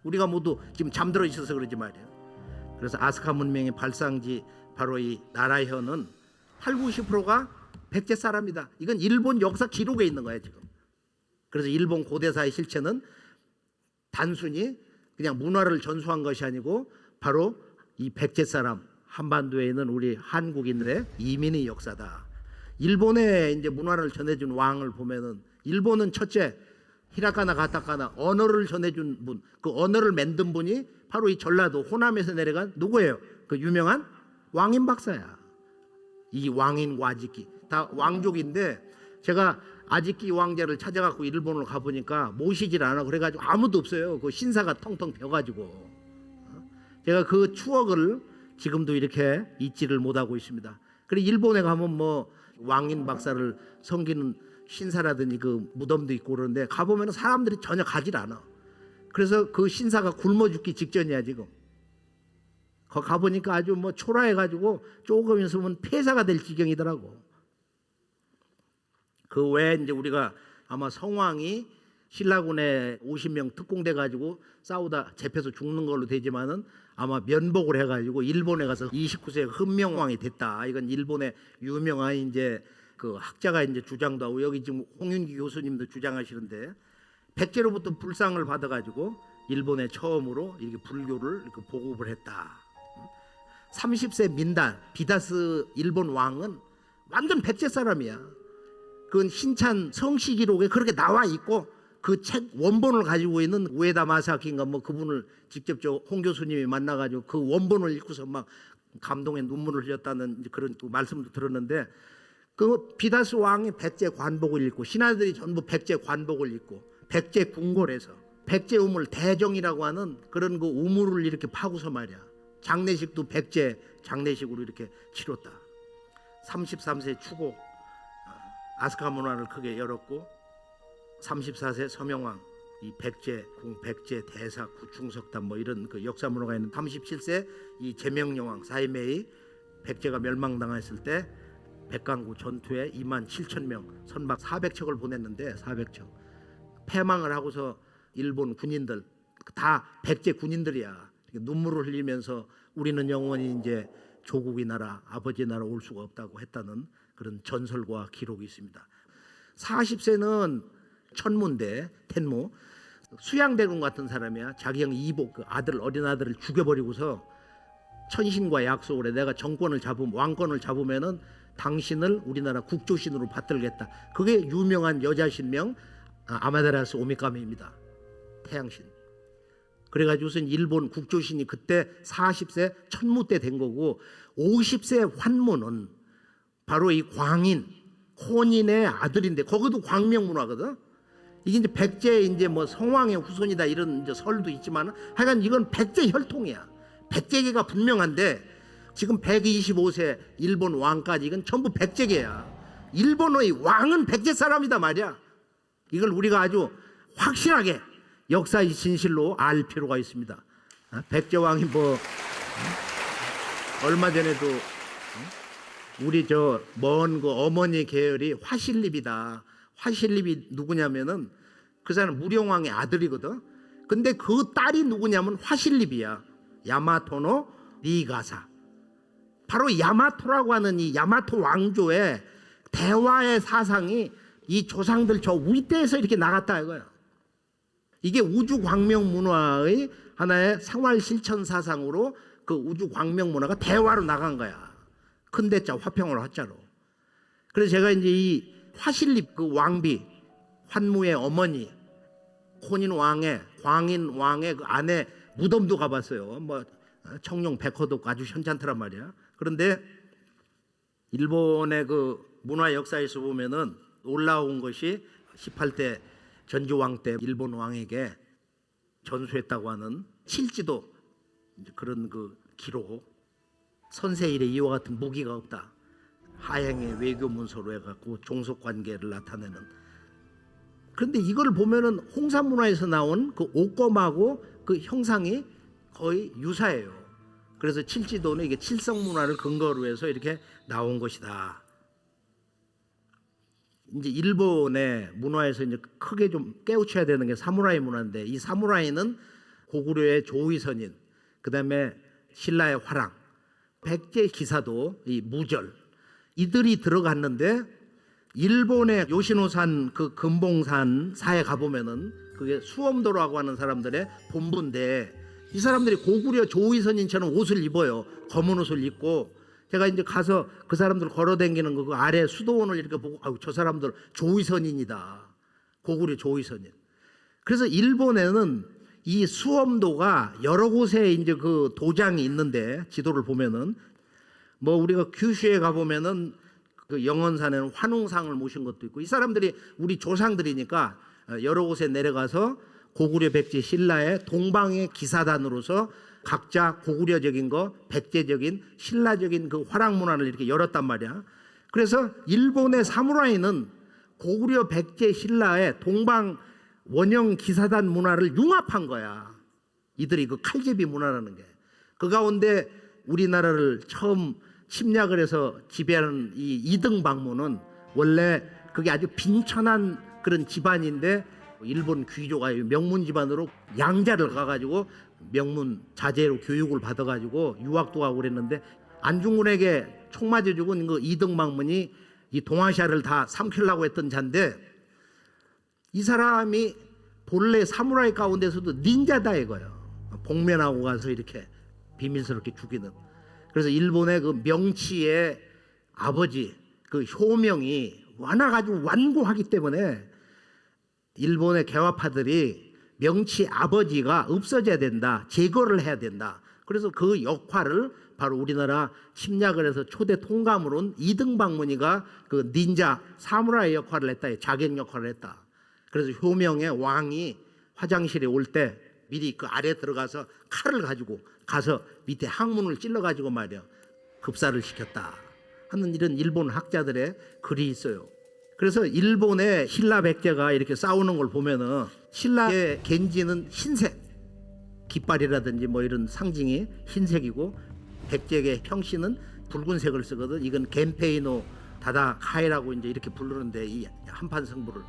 우리가 모두 지금 잠들어 있어서 그러지 말이야. 그래서 아스카 문명의 발상지 바로 이 나라현은 8, 90%가 백제 사람이다. 이건 일본 역사 기록에 있는 거야 지금. 그래서 일본 고대사의 실체는 단순히 그냥 문화를 전수한 것이 아니고 바로 이 백제 사람 한반도에 있는 우리 한국인들의 이민의 역사다. 일본에 이제 문화를 전해준 왕을 보면은 일본은 첫째 히라카나 가타카나 언어를 전해준 분, 그 언어를 만든 분이 바로 이 전라도 호남에서 내려간 누구예요? 그 유명한 왕인 박사야. 이 왕인 와지키 다 왕족인데 제가 아지키 왕자를 찾아갖고 일본을 가보니까 모시질 않아. 그래가지고 아무도 없어요. 그 신사가 텅텅 비어가지고 제가 그 추억을 지금도 이렇게 잊지를 못하고 있습니다. 그리고 일본에 가면 뭐 왕인 박사를 섬기는 신사라든지 그 무덤도 있고 그러는데 가보면 사람들이 전혀 가질 않아. 그래서 그 신사가 굶어 죽기 직전이야 지금. 거기 가보니까 아주 뭐 초라해가지고 조금 있으면 폐사가 될 지경이더라고. 그 외에 이제 우리가 아마 성왕이 신라군에 50명 특공돼 가지고 싸우다 잡혀서 죽는 걸로 되지만은 아마 면복을 해가지고 일본에 가서 29세 흔명왕이 됐다. 이건 일본의 유명한 이제 그 학자가 이제 주장도 하고 여기 지금 홍윤기 교수님도 주장하시는데 백제로부터 불상을 받아가지고 일본에 처음으로 이렇게 불교를 이렇게 보급을 했다. 30세 민단 비다스 일본 왕은 완전 백제 사람이야. 그건 신찬 성씨 기록에 그렇게 나와 있고 그 책 원본을 가지고 있는 우에다 마사키인가 뭐 그분을 직접 저 홍 교수님이 만나가지고 그 원본을 읽고서 막 감동의 눈물을 흘렸다는 그런 또 말씀도 들었는데 그 비다스 왕이 백제 관복을 읽고 신하들이 전부 백제 관복을 읽고 백제 궁궐에서 백제 우물 대정이라고 하는 그런 그 우물을 이렇게 파고서 말이야. 장례식도 백제 장례식으로 이렇게 치렀다. 33세 추고 아스카 문화를 크게 열었고 34세 서명왕 이 백제 궁 백제 대사 구충석담 뭐 이런 그 역사 문화가 있는 37세 이 제명여왕 사이메이 백제가 멸망당했을 때 백강구 전투에 27,000명 선박 400척을 보냈는데 400척 패망을 하고서 일본 군인들 다 백제 군인들이야. 눈물을 흘리면서 우리는 영원히 이제 조국의 나라 아버지 나라 올 수가 없다고 했다는 그런 전설과 기록이 있습니다. 40세는 천무인데 텐무 수양대군 같은 사람이야. 자기 형 이복 그 아들 어린 아들을 죽여버리고서 천신과 약속을 해. 내가 정권을 잡으면 왕권을 잡으면은 당신을 우리나라 국조신으로 받들겠다. 그게 유명한 여자 신명 아마테라스 오미카미입니다. 태양신. 그래가지고선 일본 국조신이 그때 40세 천무 때 된 거고 50세 환무는 바로 이 광인 혼인의 아들인데 거기도 광명 문화거든. 이게 이제 백제 이제 뭐 성왕의 후손이다 이런 이제 설도 있지만 하여간 이건 백제 혈통이야. 백제계가 분명한데 지금 125세 일본 왕까지 이건 전부 백제계야. 일본의 왕은 백제 사람이다 말이야. 이걸 우리가 아주 확실하게 역사의 진실로 알 필요가 있습니다. 백제 왕이 뭐 얼마 전에도 우리 저 먼 그 어머니 계열이 화실립이다. 화실립이 누구냐면은 그 사람 무령왕의 아들이거든. 근데 그 딸이 누구냐면 화실립이야. 야마토노 니가사. 바로 야마토라고 하는 이 야마토 왕조의 대화의 사상이 이 조상들 저 윗대에서 이렇게 나갔다 이거야. 이게 우주 광명 문화의 하나의 생활 실천 사상으로 그 우주 광명 문화가 대화로 나간 거야. 큰 대자 화평을 화자로. 그래서 제가 이제 이 화실립 그 왕비 환무의 어머니 혼인 왕의 광인 왕의 그 아내 무덤도 가봤어요. 뭐 청룡 백호도 아주 현찮더란 말이야. 그런데 일본의 그 문화 역사에서 보면은 올라온 것이 18대 전주왕 때 일본 왕에게 전수했다고 하는 칠지도 그런 그 기록. 선세일에 이와 같은 무기가 없다. 하행의 외교 문서로 해갖고 종속 관계를 나타내는. 그런데 이걸 보면은 홍산 문화에서 나온 그 옥검하고 그 형상이 거의 유사해요. 그래서 칠지도는 이게 칠성 문화를 근거로 해서 이렇게 나온 것이다. 이제 일본의 문화에서 이제 크게 좀 깨우쳐야 되는 게 사무라이 문화인데 이 사무라이는 고구려의 조위선인, 그다음에 신라의 화랑, 백제 기사도 이 무절 이들이 들어갔는데 일본의 요시노산 그 금봉산 사에 가보면은 그게 수엄도라고 하는 사람들의 본부인데 이 사람들이 고구려 조위선인처럼 옷을 입어요. 검은 옷을 입고 제가 이제 가서 그 사람들 걸어다니는 거 그 아래 수도원을 이렇게 보고 아유 저 사람들 조위선인이다. 고구려 조위선인. 그래서 일본에는 이 수엄도가 여러 곳에 이제 그 도장이 있는데 지도를 보면은 뭐 우리가 규슈에 가보면은 그 영원산에는 환웅상을 모신 것도 있고 이 사람들이 우리 조상들이니까 여러 곳에 내려가서 고구려 백제 신라의 동방의 기사단으로서 각자 고구려적인 거 백제적인 신라적인 그 화랑 문화를 이렇게 열었단 말이야. 그래서 일본의 사무라이는 고구려 백제 신라의 동방 원형 기사단 문화를 융합한 거야. 이들이 그 칼제비 문화라는 게. 그 가운데 우리나라를 처음 침략을 해서 지배하는 이 이등방문은 원래 그게 아주 빈천한 그런 집안인데 일본 귀족가 명문 집안으로 양자를 가가지고 명문 자제로 교육을 받아가지고 유학도 가고 그랬는데 안중근에게 총 맞아 죽은 그 이등방문이 이 동아시아를 다 삼키려고 했던 자인데 이 사람이 본래 사무라이 가운데서도 닌자다 이거예요. 복면하고 가서 이렇게 비밀스럽게 죽이는. 그래서 일본의 그 명치의 아버지 그 효명이 워낙 아주 완고하기 때문에 일본의 개화파들이 명치 아버지가 없어져야 된다. 제거를 해야 된다. 그래서 그 역할을 바로 우리나라 침략을 해서 초대 통감으로 온 이등방문이가 그 닌자 사무라이 역할을 했다. 자객 역할을 했다. 그래서 효명의 왕이 화장실에 올 때 미리 그 아래 들어가서 칼을 가지고 가서 밑에 항문을 찔러가지고 말이야 급사를 시켰다 하는 이런 일본 학자들의 글이 있어요. 그래서 일본의 신라 백제가 이렇게 싸우는 걸 보면은 신라의 겐지는 흰색 깃발이라든지 뭐 이런 상징이 흰색이고 백제의 평신은 붉은색을 쓰거든. 이건 겐페이노 다다카이라고 이제 이렇게 부르는데 이 한판 승부를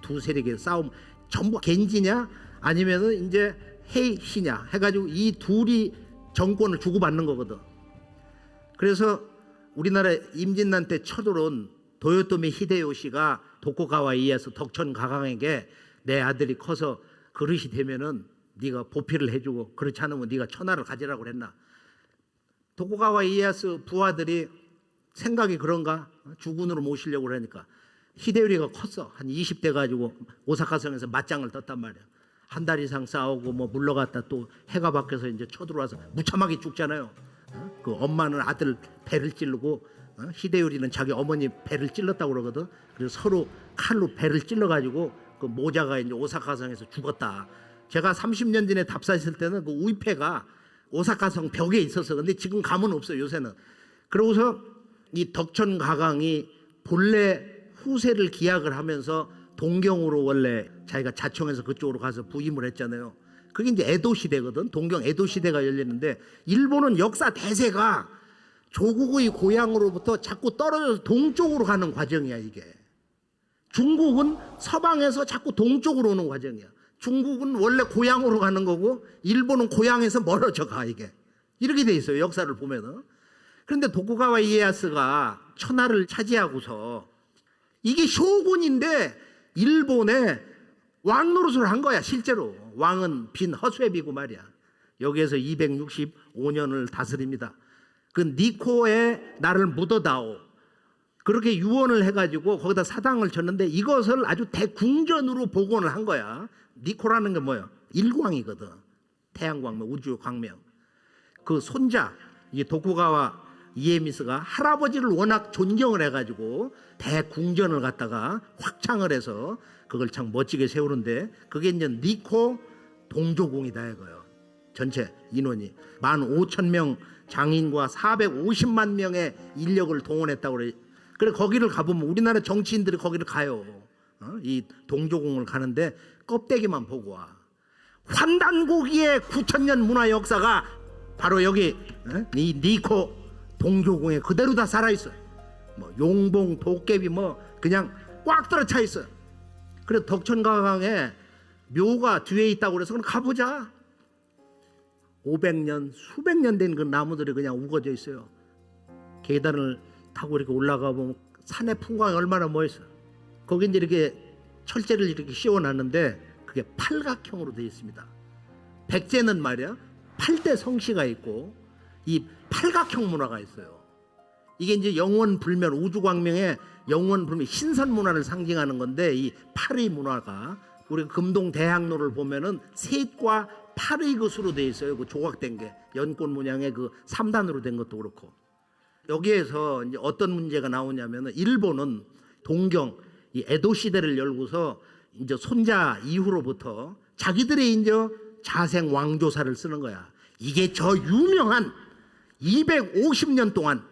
두 세력의 싸움 전부 겐지냐 아니면은 이제 헤이시냐 해가지고 이 둘이 정권을 주고받는 거거든. 그래서 우리나라 임진란 때 쳐들어온 도요토미 히데요시가 도쿠가와 이에야스 덕천 가강에게 내 아들이 커서 그릇이 되면은 네가 보필을 해주고 그렇지 않으면 네가 천하를 가지라고 그랬나. 도쿠가와 이에야스 부하들이 생각이 그런가 주군으로 모시려고 그러니까 히데요리가 컸어. 한 20대 가지고 오사카성에서 맞짱을 떴단 말이야. 한 달 이상 싸우고 뭐 물러갔다 또 해가 밖에서 이제 쳐들어와서 무참하게 죽잖아요. 그 엄마는 아들 배를 찌르고 히데요리는 자기 어머니 배를 찔렀다고 그러거든. 그래서 서로 칼로 배를 찔러가지고 그 모자가 이제 오사카성에서 죽었다. 제가 30년 전에 답사했을 때는 그 우이패가 오사카성 벽에 있었어. 근데 지금 가면 없어요, 요새는. 그러고서 이 덕천가강이 본래 후세를 기약을 하면서 동경으로 원래 자기가 자청해서 그쪽으로 가서 부임을 했잖아요. 그게 이제 에도 시대거든. 동경 에도 시대가 열리는데 일본은 역사 대세가 조국의 고향으로부터 자꾸 떨어져서 동쪽으로 가는 과정이야, 이게. 중국은 서방에서 자꾸 동쪽으로 오는 과정이야. 중국은 원래 고향으로 가는 거고 일본은 고향에서 멀어져 가, 이게. 이렇게 돼 있어요, 역사를 보면은. 그런데 도쿠가와 이에야스가 천하를 차지하고서 이게 쇼군인데 일본에 왕 노릇을 한 거야, 실제로. 왕은 빈 허수애비고 말이야. 여기에서 265년을 다스립니다. 그 니코에 나를 묻어다오. 그렇게 유언을 해가지고 거기다 사당을 쳤는데 이것을 아주 대궁전으로 복원을 한 거야. 니코라는 게 뭐야? 일광이거든. 태양광명, 우주광명. 그 손자, 이 도쿠가와 이에미스가 할아버지를 워낙 존경을 해가지고 대궁전을 갖다가 확창을 해서 그걸 참 멋지게 세우는데 그게 이제 니코 동조궁이다 이거예요. 전체 인원이 15,000명 장인과 450만 명의 인력을 동원했다고 그래. 그래 거기를 가보면 우리나라 정치인들이 거기를 가요. 이 동조궁을 가는데 껍데기만 보고 와. 환단고기의 9,000년 문화 역사가 바로 여기 이 니코 동조궁에 그대로 다 살아있어. 뭐 용봉, 도깨비 뭐 그냥 꽉 들어차 있어. 그래서 덕천가강에 묘가 뒤에 있다고 그래서 그럼 가보자. 500년, 수백 년 된 그 나무들이 그냥 우거져 있어요. 계단을 타고 이렇게 올라가 보면 산의 풍광이 얼마나 멋있어. 거기 이제 이렇게 철제를 이렇게 씌워놨는데 그게 팔각형으로 되어 있습니다. 백제는 말이야 8대 성씨가 있고 이 팔각형 문화가 있어요. 이게 이제 영원불멸, 우주광명의 영원불멸, 신선문화를 상징하는 건데 이 팔의 문화가 우리 금동대학로를 보면은 셋과 팔의 것으로 되어 있어요. 그 조각된 게 연꽃 문양의 그 3단으로 된 것도 그렇고. 여기에서 이제 어떤 문제가 나오냐면은 일본은 동경 이 에도 시대를 열고서 이제 손자 이후로부터 자기들의 이제 자생 왕조사를 쓰는 거야. 이게 저 유명한 250년 동안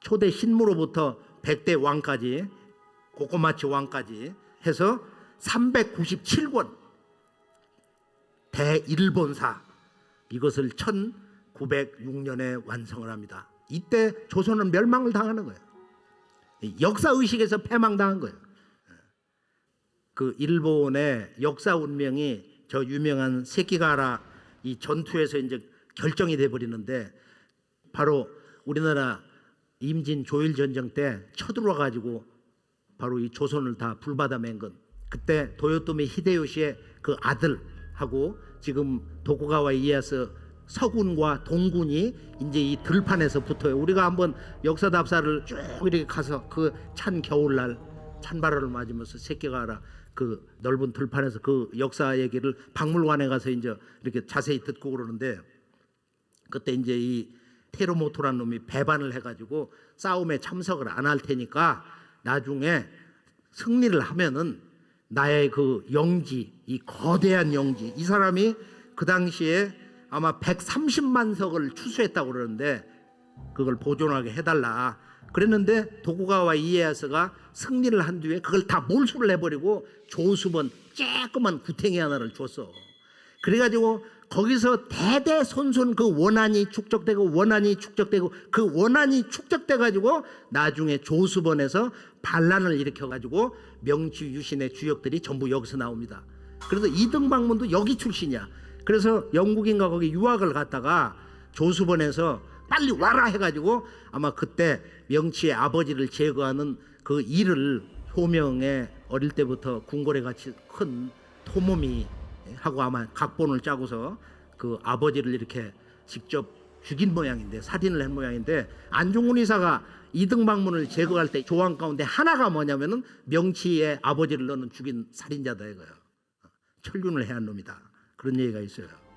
초대 신무로부터 100대 왕까지 고코마치 왕까지 해서 397권 대일본사 이것을 1906년에 완성을 합니다. 이때 조선은 멸망을 당하는 거예요. 역사의식에서 패망당한 거예요. 그 일본의 역사 운명이 저 유명한 세키가라 이 전투에서 이제 결정이 돼 버리는데 바로 우리나라 임진 조일 전쟁 때 쳐들어와 가지고 바로 이 조선을 다 불받아 맨 건 그때 도요토미 히데요시의 그 아들하고 지금 도쿠가와 이에야스 서군과 동군이 이제 이 들판에서 붙어요. 우리가 한번 역사답사를 쭉 이렇게 가서 그 찬 겨울날 찬바람을 맞으면서 세키가라 그 넓은 들판에서 그 역사 얘기를 박물관에 가서 이제 이렇게 자세히 듣고 그러는데 그때 이제 이 테로모토라는 놈이 배반을 해가지고 싸움에 참석을 안 할 테니까 나중에 승리를 하면은 나의 그 영지, 이 거대한 영지, 이 사람이 그 당시에 아마 130만 석을 추수했다고 그러는데 그걸 보존하게 해달라. 그랬는데 도쿠가와 이에야스가 승리를 한 뒤에 그걸 다 몰수를 해버리고 조수번 쬐끄만 구탱이 하나를 줬어. 그래가지고 거기서 대대손손 그 원한이 축적되고 원한이 축적되고 그 원한이 축적돼가지고 나중에 조수번에서 반란을 일으켜가지고 명치 유신의 주역들이 전부 여기서 나옵니다. 그래서 이등방문도 여기 출신이야. 그래서 영국인가 거기 유학을 갔다가 조수번에서 빨리 와라 해가지고 아마 그때 명치의 아버지를 제거하는 그 일을 효명에 어릴 때부터 궁궐에 같이 큰 토모미 하고 아마 각본을 짜고서 그 아버지를 이렇게 직접 죽인 모양인데 살인을 한 모양인데 안중근 의사가 이등방문을 제거할 때 조항 가운데 하나가 뭐냐면은 명치의 아버지를 너는 죽인 살인자다 이거예요. 철륜을 해한 놈이다. 그런 얘기가 있어요.